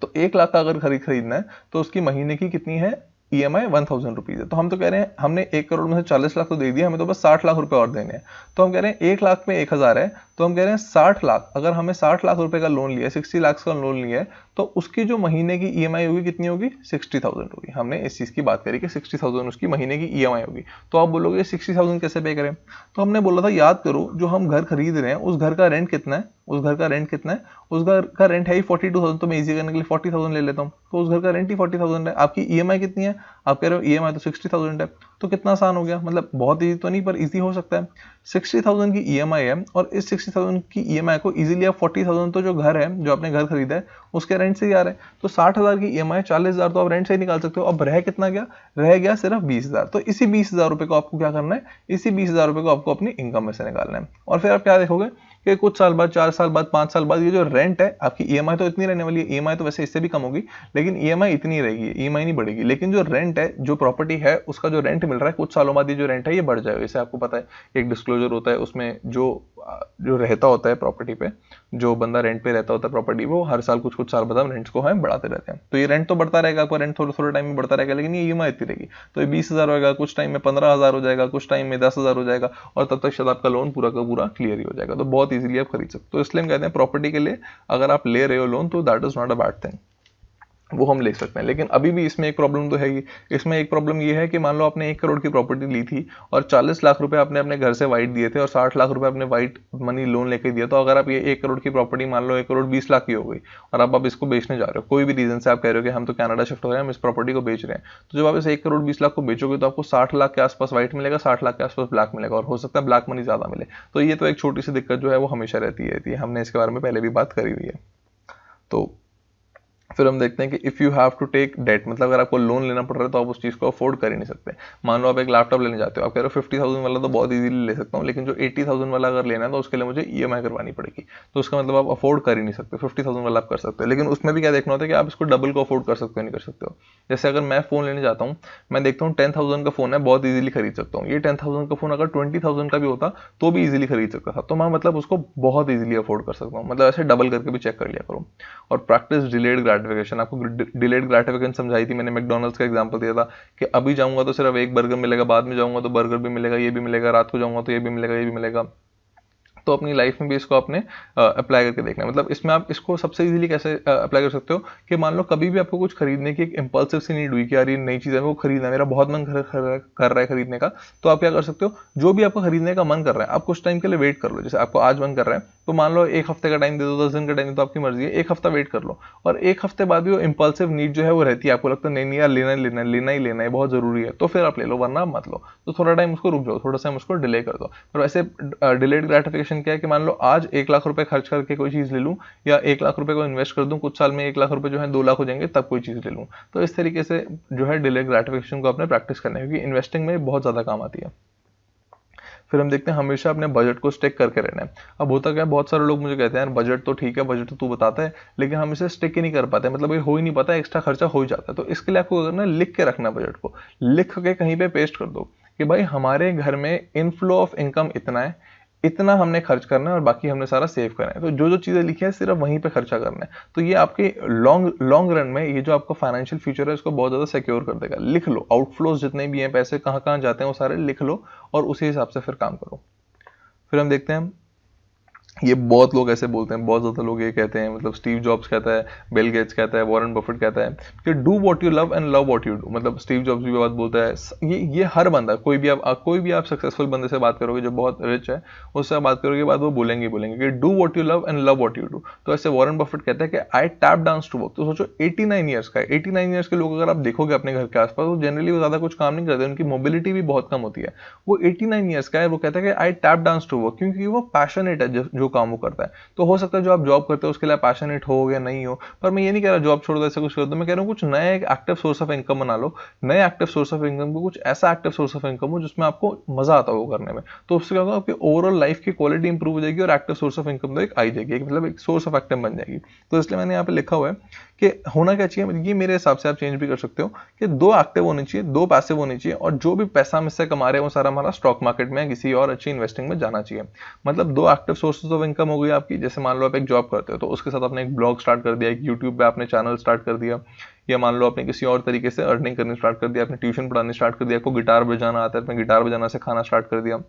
तो 1 लाख का अगर खरीदना है तो उसकी महीने की कितनी है, ईएमआई 1000 रुपीज है। तो हम तो कह रहे हैं हमने 1 करोड़ में से 40 लाख तो दे दिया, हमें तो बस 60 लाख रुपए और देने हैं। तो हम कह रहे हैं 1 लाख में 1000 है, तो हम कह रहे हैं 60 लाख, अगर हमें 60 लाख रुपए का लोन लिया है, 60 लाख का लोन लिया है, तो उसकी जो महीने की ईएमआई होगी कितनी होगी, 60,000 होगी। हमने इस चीज की बात करी कि 60,000 उसकी महीने की ईएमआई होगी। तो आप बोलोगे 60,000 कैसे पे करें, तो हमने बोला था याद करो जो हम घर खरीद रहे हैं उस घर का रेंट कितना है, उस घर का रेंट कितना है, उस घर का रेंट है ही 42,000। तो मैं इजी करने के लिए 40,000 ले लेता हूँ, तो उस घर का रेंट ही 40,000 है। आपकी ईएमआई कितनी है, आप कह रहे हो ईएमआई तो 60,000 है। तो कितना आसान हो गया, मतलब बहुत इजी तो नहीं पर इजी हो सकता है। 60,000 की ईएमआई है और इस 60,000 की ईएमआई को इजीली आप 40,000, तो जो घर है, जो आपने घर खरीदा है, उसके रेंट से ही आ रहा है। तो 60,000 की ईएमआई 40,000 तो आप रेंट से ही निकाल सकते हो। अब रह कितना गया, रह गया सिर्फ 20,000। तो इसी 20,000 रुपए को आपको क्या करना है, इसी 20,000 रुपए को आपको अपनी इनकम में से निकालना है। और फिर आप क्या देखोगे कि कुछ साल बाद, 4 साल बाद, 5 साल बाद, ये जो रेंट है आपकी, ईएमआई तो इतनी रहने वाली है, ईएमआई तो वैसे इससे भी कम होगी, लेकिन ईएमआई इतनी रहेगी, ईएमआई नहीं बढ़ेगी। लेकिन जो रेंट है, जो प्रॉपर्टी है, उसका जो रेंट मिल रहा है, कुछ सालों बाद ये जो रेंट है ये बढ़ जाएगा। जैसे आपको पता है एक डिस्क्लोजर होता है, उसमें जो रहता होता है प्रॉपर्टी पे, जो बंदा रेंट पे रहता होता है प्रॉपर्टी, वो हर साल कुछ साल बाद हम रेंट्स को है बढ़ाते रहते हैं। तो ये रेंट तो बढ़ता रहेगा, आपका रेंट थोड़े टाइम में बढ़ता रहेगा, लेकिन ये ईएमआई इतनी रहेगी। तो ये 20,000 होगा, कुछ टाइम में 15,000 हो जाएगा, कुछ टाइम में 10,000 हो जाएगा, और तब तक शायद आपका लोन पूरा का पूरा क्लियर ही हो जाएगा। तो बहुत इजीली आप खरीद सकते हो। तो इसलिए हम कहते हैं प्रॉपर्टी के लिए अगर आप ले रहे हो लोन, तो that is not a bad thing, वो हम ले सकते हैं। लेकिन अभी भी इसमें एक प्रॉब्लम तो है ही। इसमें एक प्रॉब्लम ये है कि मान लो आपने 1 करोड़ की प्रॉपर्टी ली थी और 40 लाख रुपए आपने अपने घर से वाइट दिए थे और 60 लाख रुपए आपने वाइट मनी लोन लेके दिया। तो अगर आप ये 1 करोड़ की प्रॉपर्टी मान लो 1 करोड़ 20 लाख की हो गई और आप इसको बेचने जा रहे हो, कोई भी रीजन से आप कह रहे हो कि हम तो कनाडा शिफ्ट हो रहे हैं, हम इस प्रॉपर्टी को बेच रहे हैं, तो जब आप इस 1 करोड़ 20 लाख को बेचोगे तो आपको 60 लाख के आसपास व्हाइट मिलेगा, 60 लाख के आसपास ब्लैक मिलेगा, और हो सकता है ब्लैक मनी ज्यादा मिले। तो ये तो एक छोटी सी दिक्कत जो है वो हमेशा रहती है। हमने इसके बारे में पहले भी बात करी हुई है। तो फिर हम देखते हैं कि if you have to take debt, मतलब अगर आपको लोन लेना पड़ रहा है तो आप उस चीज़ को अफोर्ड कर ही नहीं सकते। मान लो आप एक लैपटॉप लेने जाते हो, आप कह रहे हो 50,000 वाला तो बहुत इजीली ले सकता हूँ, लेकिन जो 80,000 वाला अगर लेना है तो उसके लिए मुझे ईएमआई करवानी पड़ेगी। तो उसका मतलब आप अफोर्ड कर ही नहीं सकते। 50,000 वाला आप कर सकते हो, लेकिन उसमें भी क्या देखना होता है कि आप इसको डबल को अफोर्ड कर सकते हो नहीं कर सकते हो। जैसे अगर मैं फ़ोन लेने जाता हूँ, मैं देखता हूँ 10,000 का फ़ोन है, बहुत ईजिली खरीद सकता हूँ। ये 10,000 का फ़ोन अगर 20,000 का भी होता तो भी ईजिली खरीद सकता था। तो मैं मतलब उसको बहुत ईजिली अफोर्ड कर सकता हूँ। मतलब ऐसे डबल करके भी चेक कर लिया करो। और प्रैक्टिस डिलेड ग्रेटिफिकेशन, आपको डिलेड ग्रेटिफिकेशन समझाई थी मैंने, मैकडॉनल्ड्स का एग्जांपल दिया था कि अभी जाऊंगा तो सिर्फ एक बर्गर मिलेगा, बाद में जाऊंगा तो बर्गर भी मिलेगा, ये भी मिलेगा, रात को जाऊंगा तो ये भी मिलेगा, ये भी मिलेगा। तो अपनी लाइफ में भी इसको आपने अप्लाई करके देखना है। मतलब इसमें आप इसको सबसे इजीली कैसे अप्लाई कर सकते हो कि मान लो कभी भी आपको कुछ खरीदने की एक इंपल्सिव सी नीड हुई कि यार ये नई चीज़ है, वो खरीदना है, मेरा बहुत मन कर रहा है खरीदने का, तो आप क्या कर सकते हो, जो भी आपको खरीदने का मन कर रहा है आप कुछ टाइम के लिए वेट कर लो। जैसे आपको आज मन कर रहा है तो मान लो 1 हफ्ते का टाइम दे दो, 10 दिन का टाइम दे दो, आपकी मर्जी है, 1 हफ्ता वेट कर लो। और 1 हफ्ते बाद भी वो इंपल्सिव नीड जो है वो रहती है, आपको लगता है नहीं नहीं यार लेना ही लेना है, बहुत जरूरी है, तो फिर आप ले लो, वरना मत लो। तो थोड़ा टाइम उसको रुक जाओ, थोड़ा सा उसको डिले कर दो। पर वैसे डिलेड ग्रेटिफिकेशन क्या है कि मान लो आज 1 लाख रुपए खर्च करके कोई चीज ले लूं, या 1 लाख रुपए को इन्वेस्ट कर दूं, कुछ साल में 1 लाख रुपए जो है 2 लाख हो जाएंगे, तब कोई चीज ले लूं। तो इस तरीके से जो है डिलेड ग्रेटिफिकेशन को अपने प्रैक्टिस करना है, क्योंकि इन्वेस्टिंग में बहुत ज्यादा काम आती है। फिर हम देखते हैं हमेशा अपने बजट को स्टिक करके रहना है। अब होता क्या है, बहुत सारे लोग मुझे कहते हैं यार बजट तो ठीक है, बजट तो तू बताता है, लेकिन हम इसे स्टिक ही नहीं कर पाते, मतलब ये हो ही नहीं पाता, एक्स्ट्रा खर्चा हो ही जाता है। तो इसके लिए आपको करना है, लिख के रखना बजट को, लिख के कहीं पे पेस्ट कर दो कि भाई हमारे घर में इनफ्लो ऑफ इनकम इतना है, इतना हमने खर्च करना है और बाकी हमने सारा सेव करना है। तो जो जो चीज़ें लिखी है सिर्फ वहीं पे खर्चा करना है। तो ये आपके लॉन्ग लॉन्ग रन में ये जो आपका फाइनेंशियल फ्यूचर है इसको बहुत ज़्यादा सिक्योर कर देगा। लिख लो, आउटफ्लोज जितने भी हैं, पैसे कहाँ कहाँ जाते हैं वो सारे लिख लो और उसी हिसाब से फिर काम करो। फिर हम देखते हैं, ये बहुत लोग ऐसे बोलते हैं, बहुत ज़्यादा लोग ये कहते हैं, मतलब स्टीव जॉब्स कहता है, बिल गेट्स कहता है, वॉरेन बफेट कहता है कि do what you love and love what you do. मतलब स्टीव जॉब्स भी बात बोलता है, ये हर बंदा, कोई भी आप सक्सेसफुल बंदे से बात करोगे जो बहुत रिच है, उससे बात करोगे बाद वो बोलेंगे कि do what you love and love what you do. तो ऐसे वॉरेन बफेट कहता है कि I tap dance to work. तो सोचो 89 ईयर्स का है, 89 ईयर्स के लोग अगर आप देखोगे अपने घर के आसपास, वो जनरली वो ज़्यादा कुछ काम नहीं करते, उनकी मोबिलिटी भी बहुत कम होती है। वो 89 ईयर्स का है, वो कहता है कि I tap dance to work, क्योंकि वो पैशनेट है जो काम वो करता है। तो हो सकता है जो आप जॉब करते हो उसके लिए पैशनेट हो या नहीं हो, पर मैं ये नहीं कह रहा जॉब छोड़ दो ऐसा कुछ कर दो। मैं कह रहा हूँ कुछ नया एक एक्टिव सोर्स ऑफ इनकम बना लो। नए एक्टिव सोर्स ऑफ इनकम को कुछ ऐसा एक्टिव सोर्स ऑफ इनकम हो जिसमें आपको मजा आता हो करने में। तो उससे क्या होगा, आपकी ओवरऑल लाइफ की क्वालिटी इंप्रूव हो जाएगी और एक्टिव सोर्स ऑफ इनकम तो एक आई जाएगी, मतलब एक सोर्स ऑफ इनकम बन जाएगी। तो इसलिए मैंने यहाँ पे लिखा हुआ है कि होना क्या चाहिए, ये मेरे हिसाब से आप चेंज भी कर सकते हो कि 2 एक्टिव होने चाहिए, 2 पैसिव होने चाहिए, और जो भी पैसा हम इससे कमा रहे हैं वो सारा हमारा स्टॉक मार्केट में किसी और अच्छी इन्वेस्टिंग में जाना चाहिए। मतलब 2 एक्टिव सोर्सेज ऑफ इनकम हो गई आपकी। जैसे मान लो आप एक जॉब करते हो तो उसके साथ आपने एक ब्लॉग स्टार्ट कर दिया, एक यूट्यूब पे आपने चैनल स्टार्ट कर दिया, या मान लो आपने किसी और तरीके से अर्निंग करनी स्टार्ट कर दिया, आपने ट्यूशन पढ़ानी स्टार्ट कर दिया, आपको गिटार बजाना आता है, आपने गिटार बजाना सिखाना स्टार्ट कर दिया।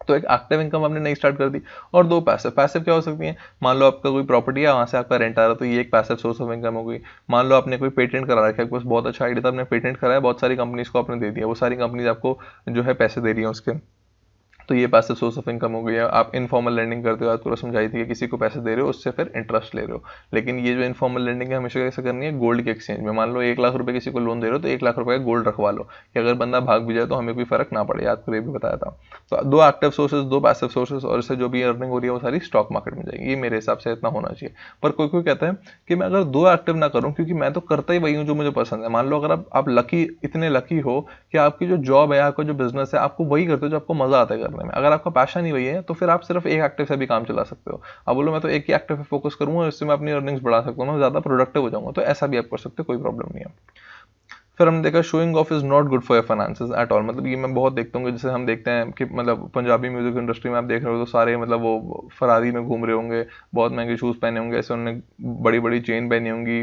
तो एक एक्टिव इनकम आपने नई स्टार्ट कर दी। और 2 पैसिव। पैसिव क्या हो सकती है, मान लो आपका कोई प्रॉपर्टी है, वहां से आपका रेंट आ रहा है, तो ये एक पैसिव सोर्स ऑफ इनकम हो गई। मान लो आपने कोई पेटेंट करा रखा है, आपके पास बहुत अच्छा आइडिया था, आपने पेटेंट कराया, बहुत सारी कंपनीज को आपने दे दिया, वो सारी कंपनीज आपको जो है पैसे दे रही है उसके, तो ये पैसिव सोर्स ऑफ इनकम हो गया। आप इनफॉर्मल लैंडिंग करते हो, आप पूरा समझाई थी कि किसी को पैसे दे रहे हो, उससे फिर इंटरेस्ट ले रहे हो। लेकिन ये जो इनफॉर्मल लैंडिंग है हमेशा कैसे करनी है, गोल्ड के एक्सचेंज में। मान लो 1 लाख रुपए किसी को लोन दे रहे हो, तो 1 लाख रुपए का गोल्ड रखवा लो कि अगर बंदा भाग भी जाए तो हमें कोई फर्क ना पड़े। आपको ये भी बताया था। तो 2 एक्टिव सोर्सेज, 2 पैसिव सोर्सेज, और इससे जो भी अर्निंग हो रही है वो सारी स्टॉक मार्केट में जाएगी। ये मेरे हिसाब से इतना होना चाहिए। पर कोई कोई कहता है कि मैं अगर 2 एक्टिव ना करूं, क्योंकि मैं तो करता ही वही हूं जो मुझे पसंद है। मान लो अगर आप लकी, इतने लकी हो कि आपकी जो जॉब है, आपका जो बिजनेस है, आपको वही करते हो जो आपको मजा आता है करने में, अगर आपका पैशन ही वही है, तो फिर आप सिर्फ एक एक्टिव से भी काम चला सकते हो। अब बोलो मैं तो एक ही एक्टिव पे फोकस करूंगा, इससे मैं अपनी अर्निंग्स बढ़ा सकता हूँ, मैं ज्यादा प्रोडक्टिव हो जाऊंगा। तो ऐसा भी आप कर सकते हो, कोई प्रॉब्लम नहीं है। फिर हमने देखा showing off is not good for your finances at all. मतलब ये मैं बहुत देखता हूँ, जैसे हम देखते हैं कि मतलब पंजाबी म्यूजिक इंडस्ट्री में आप देख रहे हो तो सारे मतलब वो फरारी में घूम रहे होंगे, बहुत महंगे शूज़ पहने होंगे, ऐसे उन्होंने बड़ी बड़ी चेन पहनी होंगी,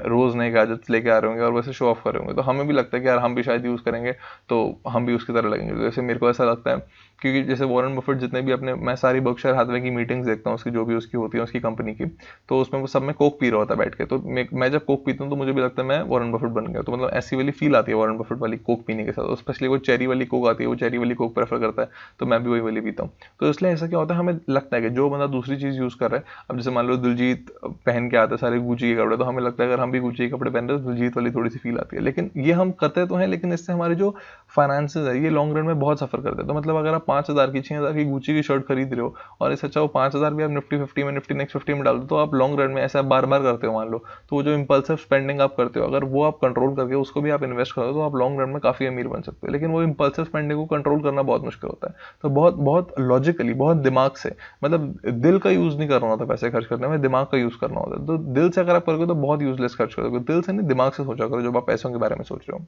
रोज़ नए गैजेट्स लेके आ रहे होंगे और वैसे शो ऑफ कर रहे होंगे। तो हमें भी लगता है कि यार हम भी शायद यूज़ करेंगे तो हम भी उसकी तरह लगेंगे। तो जैसे मेरे को ऐसा लगता है, क्योंकि जैसे वॉरेन बफेट जितने भी अपने, मैं सारी बर्कशायर हाथवे की मीटिंग्स देखता हूँ, उसकी जो भी उसकी होती है उसकी कंपनी की, तो उसमें वो सब में कोक पी रहा होता है बैठ के। तो मैं जब कोक पीता हूँ तो मुझे भी लगता है मैं वॉरेन बफेट बन गया। तो मतलब ऐसी वाली फील आती है वॉरेन बफेट वाली कोक पीने के साथ। स्पेशली वो चेरी वाली कोक आती है, वो चेरी वाली कोक प्रेफर करता है, तो मैं भी वही वाली पीता हूँ। तो इसलिए ऐसा क्या होता है, हमें लगता है कि जो बंदा दूसरी चीज़ यूज़ कर रहा है, अब जैसे मान लो दिलजीत पहन के आता है सारे गुची के कपड़े, तो हमें लगता है अगर हम भी गुची के कपड़े पहन रहे हैं तो दिलजीत वाली थोड़ी सी फील आती है। लेकिन ये हम करते तो हैं, लेकिन इससे हमारे जो फाइनेंसेस है ये लॉन्ग रन में बहुत सफर करते हैं। तो मतलब अगर आप 5,000 की 6,000 की गुची की शर्ट खरीद रहे हो और इससे अच्छा वो 5,000 भी आप निफ्टी 50 में, निफ्टी नेक्स्ट 50 में डाल दो, तो आप लॉन्ग रन में ऐसा बार बार करते हो मान लो, तो वो जो इंपल्सिव स्पेंडिंग आप करते हो, अगर वो आप कंट्रोल करके उसको भी आप इन्वेस्ट करो तो आप लॉन्ग रन में काफी अमीर बन सकते हो। लेकिन वो इंपल्सिव स्पेंडिंग को कंट्रोल करना बहुत मुश्किल होता है। तो बहुत बहुत लॉजिकली, बहुत दिमाग से, मतलब दिल का यूज नहीं करना होता पैसे खर्च करने में, दिमाग का यूज करना होता है। तो दिल से अगर आप करोगे तो बहुत यूजलेस खर्च करोगे। दिल से नहीं, दिमाग से सोचा करो जब आप पैसों के बारे में सोच रहे हो।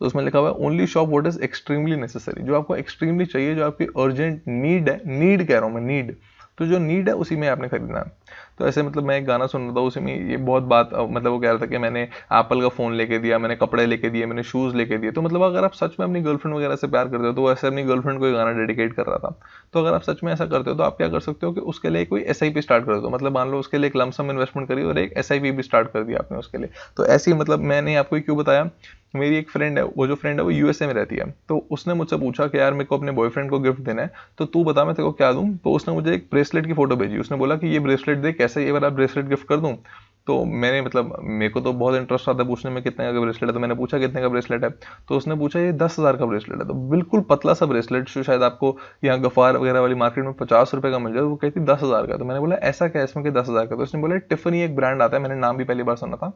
तो उसमें लिखा हुआ है only shop what is extremely necessary. जो आपको एक्सट्रीमली चाहिए, जो आपकी अर्जेंट नीड है, नीड कह रहा हूं मैं, नीड, तो जो नीड है उसी में आपने खरीदना है। तो ऐसे मतलब मैं एक गाना सुन रहा था, उसी में ये बहुत बात, मतलब वो कह रहा था कि मैंने एप्पल का फ़ोन लेके दिया, मैंने कपड़े लेके दिए, मैंने शूज़ लेके दिए। तो मतलब अगर आप सच में अपनी गर्लफ्रेंड वगैरह से प्यार करते हो, तो वो ऐसे अपनी गर्लफ्रेंड को ये गाना डेडिकेट कर रहा था। तो अगर आप सच में ऐसा करते हो तो आप क्या कर सकते हो कि उसके लिए कोई एसआईपी स्टार्ट कर दो। मतलब मान लो उसके लिए एक लमसम इन्वेस्टमेंट करी और एक एसआईपी भी स्टार्ट कर दिया आपने उसके लिए। तो ऐसी, मतलब मैंने आपको क्यों बताया, मेरी एक फ्रेंड है, वो जो फ्रेंड है वो यूएसए में रहती है। तो उसने मुझसे पूछा कि यार मेरे को अपने बॉयफ्रेंड को गिफ्ट देना है, तो तू बता मैं तेरे को क्या दूं। तो उसने मुझे एक ब्रेसलेट की फोटो भेजी। उसने बोला कि ये ब्रेसलेट देख, कैसे ये वाला ब्रेसलेट गिफ्ट कर दूं। तो मैंने, मतलब मेरे को तो बहुत इंटरेस्ट आता है पूछने में कितने का ब्रेसलेट है, तो मैंने पूछा कितने का ब्रेसलेट है। तो उसने पूछा ये 10,000 का ब्रेसलेट है। तो बिल्कुल पतला सा ब्रेसलेट जो शायद आपको यहाँ गफार वगैरह वाली मार्केट में 50 रुपए का मिल जाए, वो कहती 10,000 का। तो मैंने बोला ऐसा क्या इसमें कि 10,000 का। तो उसने बोला टिफनी एक ब्रांड आता है, मैंने नाम भी पहली बार सुना था।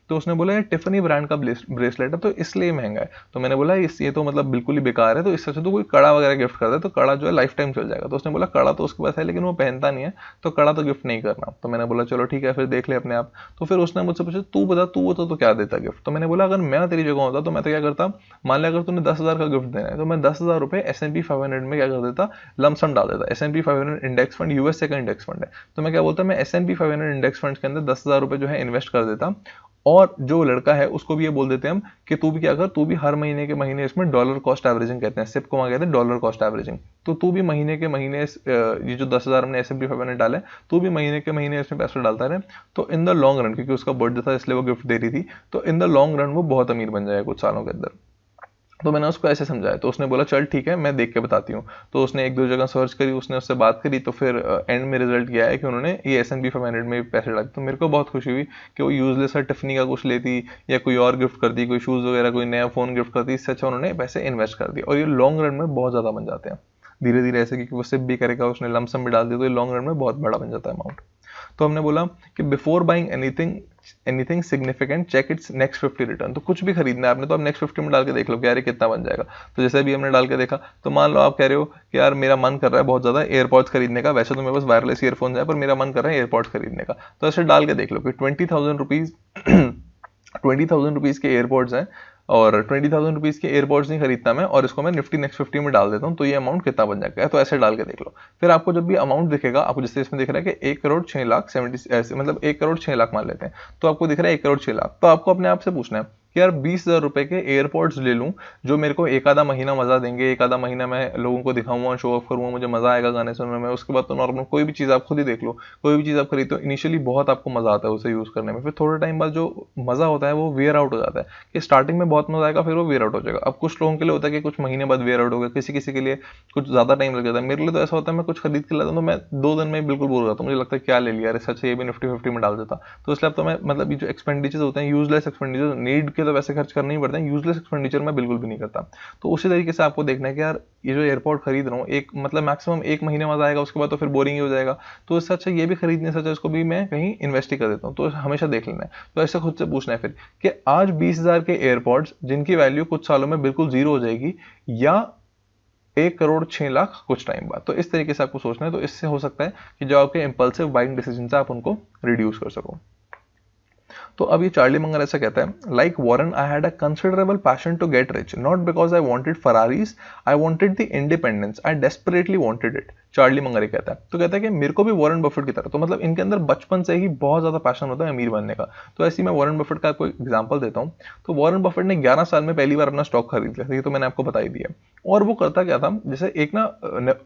तो उसने बोला ये टिफनी ब्रांड का ब्रेसलेट है, तो इसलिए महंगा है। तो मैंने बोला ये तो मतलब बिल्कुल ही बेकार है, तो इससे अच्छा तो कोई कड़ा वगैरह गिफ्ट कर दे, तो कड़ा जो है लाइफ टाइम चल जाएगा। तो उसने बोला कड़ा तो उसके पास है लेकिन वो पहनता नहीं है, तो कड़ा तो गिफ्ट नहीं करना। तो मैंने बोला चलो ठीक है, फिर देख ले अपने आप। तो फिर उसने मुझसे पूछा तू बता तू होता तो क्या देता गिफ्ट। तो मैंने बोला अगर मैं तेरी जगह होता तो मैं तो क्या करता, मान लिया अगर तूने 10,000 का गिफ्ट देना है तो मैं 10,000 रुपए S&P 500 में क्या कर देता, लमसम डाल देता। S&P 500 इंडेक्स फंड यूएसए का इंडेक्स फंड है, तो मैं क्या बोलता, मैं S&P 500 इंडेक्स फंड के अंदर 10,000 रुपए जो है इन्वेस्ट कर देता। और जो लड़का है उसको भी ये बोल देते हैं हम कि तू भी क्या कर, तू भी हर महीने के महीने इसमें डॉलर कॉस्ट एवरेजिंग कहते हैं, सिप को वहां कहते हैं डॉलर कॉस्ट एवरेजिंग। तो तू भी महीने के महीने ये जो 10,000 हमने S&P 500 डाले, तू भी महीने के महीने इसमें पैसे डालता रहे। तो इन द लॉन्ग रन, क्योंकि उसका बर्थडे था इसलिए वो गिफ्ट दे रही थी, तो इन द लॉन्ग रन वो बहुत अमीर बन जाएगा कुछ सालों के अंदर। तो मैंने उसको ऐसे समझाया, तो उसने बोला चल ठीक है मैं देख के बताती हूँ। तो उसने एक दो जगह सर्च करी, उसने उससे बात करी, तो फिर एंड में रिजल्ट किया है कि उन्होंने ये S&P 500 में पैसे डाले। तो मेरे को बहुत खुशी हुई कि वो यूजलेस सा टिफनी का कुछ लेती या कोई और गिफ्ट करती, कोई शूज़ वगैरह कोई नया फ़ोन गिफ्ट करती, इससे अच्छा उन्होंने पैसे इन्वेस्ट कर दिए और ये लॉन्ग रन में बहुत ज़्यादा बन जाते हैं धीरे धीरे ऐसे, क्योंकि वो सिप भी करेगा, उसने लमसम भी डाल दिया तो ये लॉन्ग रन में बहुत बड़ा बन जाता है अमाउंट। तो हमने बोला कि before buying anything significant check its next 50 return. तो कुछ भी खरीदना है आपने तो आप नेक्स्ट 50 में डाल के देख लो कि यार कितना बन जाएगा। तो जैसे अभी हमने डाल के देखा, तो मान लो आप कह रहे हो कि यार मेरा मन कर रहा है बहुत ज्यादा एयरपॉड्स खरीदने का, वैसे तो मेरे पास वायरलेस ईयरफोन्स है पर मेरा मन कर रहा है एयरपॉड्स खरीदने का। तो ऐसे डाल के देख लो कि 20,000 रुपीज के एयरपॉड्स हैं और 20,000 रुपीज के एयरपॉड्स नहीं खरीदता मैं, और इसको मैं निफ्टी नेक्स्ट 50 में डाल देता हूँ, तो ये अमाउंट कितना बन जाएगा। तो ऐसे डाल के देख लो। फिर आपको जब भी अमाउंट दिखेगा, आपको जैसे इसमें दिख रहा है कि 1,06,70,000 ऐसे, मतलब 1,06,00,000 मान लेते हैं, तो आपको दिख रहा है 1,06,00,000। तो आपको अपने आप से पूछना है कि यार 20,000 रुपए के एयरपॉड्स ले लूं जो मेरे को एक आधा महीना मजा देंगे, एक आधा महीना मैं लोगों को दिखाऊंगा, शो ऑफ करूंगा, मुझे मजा आएगा गाने सुनने में, उसके बाद तो नॉर्मल कोई भी चीज आप खुद ही देख लो, कोई भी चीज आप खरीदते हो इनिशियली बहुत आपको मजा आता है उसे यूज करने में, फिर थोड़े टाइम बाद जो मजा होता है वो वेयर आउट हो जाता है, कि स्टार्टिंग में बहुत मजा आएगा फिर वो वेयर आउट हो जाएगा। अब कुछ लोगों के लिए होता है कि कुछ महीने बाद वेयर आउट होगा, किसी किसी के लिए कुछ ज्यादा टाइम लग जाता है। मेरे लिए तो ऐसा होता है मैं कुछ खरीद के लाता हूं तो मैं 2 दिन में बिल्कुल बोर हो जाता हूं, मुझे लगता है क्या ले लिया यार, सच ये भी निफ्टी 50 में डाल देता। तो इसलिए अब तो मैं मतलब ये जो एक्सपेंडिचर होते हैं यूजलेस एक्सपेंडिचर, नीड के तो वैसे खर्च करने ही पड़ते हैं, यूजलेस एक्सपेंडिचर मैं बिल्कुल भी नहीं करता। तो उसी तरीके से आपको देखना है कि यार ये जो एयरपॉड खरीद रहा हूँ एक मतलब मैक्सिमम 1 महीने मजा आएगा, उसके बाद तो फिर बोरिंग ही हो जाएगा, तो इससे अच्छा ये भी खरीदने से अच्छा इसको भी मैं कहीं इन्वेस्ट ही कर देता हूँ। तो हमेशा देख लेना है। तो ऐसे खुद से पूछना है फिर कि आज 20,000 के एयरपॉड्स जिनकी वैल्यू कुछ सालों में बिल्कुल जीरो हो जाएगी, या 1,06,00,000 कुछ टाइम बाद। तो इस तरीके से आपको सोचना है। तो इससे हो सकता है कि जो आपके इंपल्सिव बाइंग डिसीजन है आप उनको रिड्यूस कर सको। तो अब ये चार्ली मंगर ऐसा कहता है, like Warren I had a considerable passion to get rich, not because I wanted Ferraris, I wanted the independence, I desperately wanted it. Charlie Munger ये कहता है, तो कहता है कि मेरे को भी वॉरेन बफेट की तरह, तो मतलब इनके अंदर बचपन से ही बहुत ज्यादा पैशन होता है अमीर बनने का। तो ऐसे मैं वॉरेन बफेट का आपको एग्जांपल देता हूँ। तो वॉरेन बफेट ने 11 साल में पहली बार अपना स्टॉक खरीद लिया था, ये तो मैंने आपको बता ही दिया। और वो करता क्या था, जैसे एक ना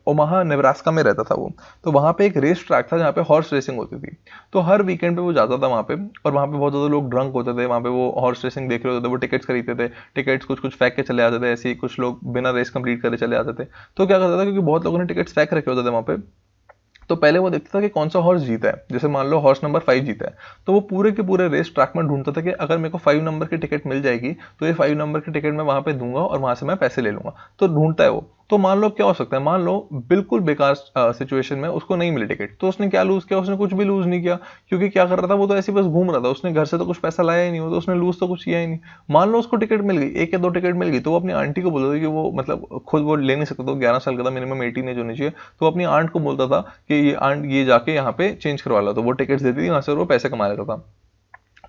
ओमाहा नेब्रास्का में रहता था वो, तो वहां पे एक रेस ट्रैक था जहाँ पे हॉर्स रेसिंग होती थी। तो हर वीकेंड पे वो जाता था वहां पे, और वहां पे बहुत ज्यादा लोग ड्रंक होते थे, वहां पे वो हॉर्स रेसिंग देख रहे होते थे, वो टिकट्स खरीदते थे, टिकट्स कुछ कुछ फेंक के चले आते थे, ऐसे ही कुछ लोग बिना रेस कंप्लीट करे चले आते थे। तो क्या करता था, क्योंकि बहुत लोगों ने टिकट्स फेंक रखे होते थे वहां पे, तो पहले वो देखता था कि कौन सा हॉर्स जीता है। जैसे मान लो हॉर्स नंबर 5 जीता है, तो वो पूरे के पूरे रेस ट्रैक में ढूंढता था कि अगर मेरे को 5 नंबर की टिकट मिल जाएगी तो ये 5 नंबर की टिकट मैं वहां पे दूंगा और वहां से मैं पैसे ले लूंगा। तो ढूंढता है वो। तो मान लो क्या हो सकता है, मान लो बिल्कुल बेकार सिचुएशन में उसको नहीं मिली टिकट, तो उसने क्या लूज किया, उसने कुछ भी लूज नहीं किया, क्योंकि क्या कर रहा था वो तो ऐसे बस घूम रहा था, उसने घर से तो कुछ पैसा लाया ही नहीं, तो उसने लूज तो कुछ किया ही नहीं। मान लो उसको टिकट मिल गई, 1 या 2 टिकट मिल गई, तो वो अपनी आंटी को बोलता था कि वो मतलब खुद वो ले नहीं सकता, तो 11 साल का था, मिनिमम 18 एज होनी चाहिए, तो अपनी आंट को बोलता था कि ये आंट ये जाके यहाँ पे चेंज करवा लो, तो वो टिकट्स देती थी, वहां से वो पैसे कमा लेता था।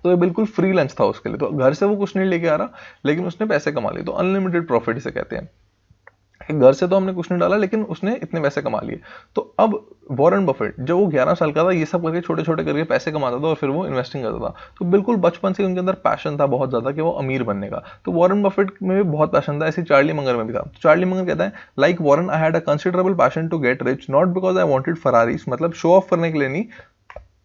तो ये बिल्कुल फ्री लंच था उसके लिए, तो घर से वो कुछ नहीं लेके आ रहा, लेकिन उसने पैसे कमा लिए। तो अनलिमिटेड प्रॉफिट इसे कहते हैं। घर से तो हमने कुछ नहीं डाला लेकिन उसने इतने पैसे कमा लिए। तो अब वॉरेन बफेट जब वो 11 साल का था, ये सब करके छोटे छोटे करके पैसे कमाता था और फिर वो इन्वेस्टिंग करता था। तो बिल्कुल बचपन से उनके अंदर पैशन था बहुत ज्यादा कि वो अमीर बनने का। तो वॉरेन बफेट में भी बहुत पैशन था, ऐसे चार्ली मंगर में भी था। तो चार्ली मंगर कहता है, like Warren I had a considerable passion to get rich, not because I wanted Ferraris, मतलब शो ऑफ करने के लिए नहीं,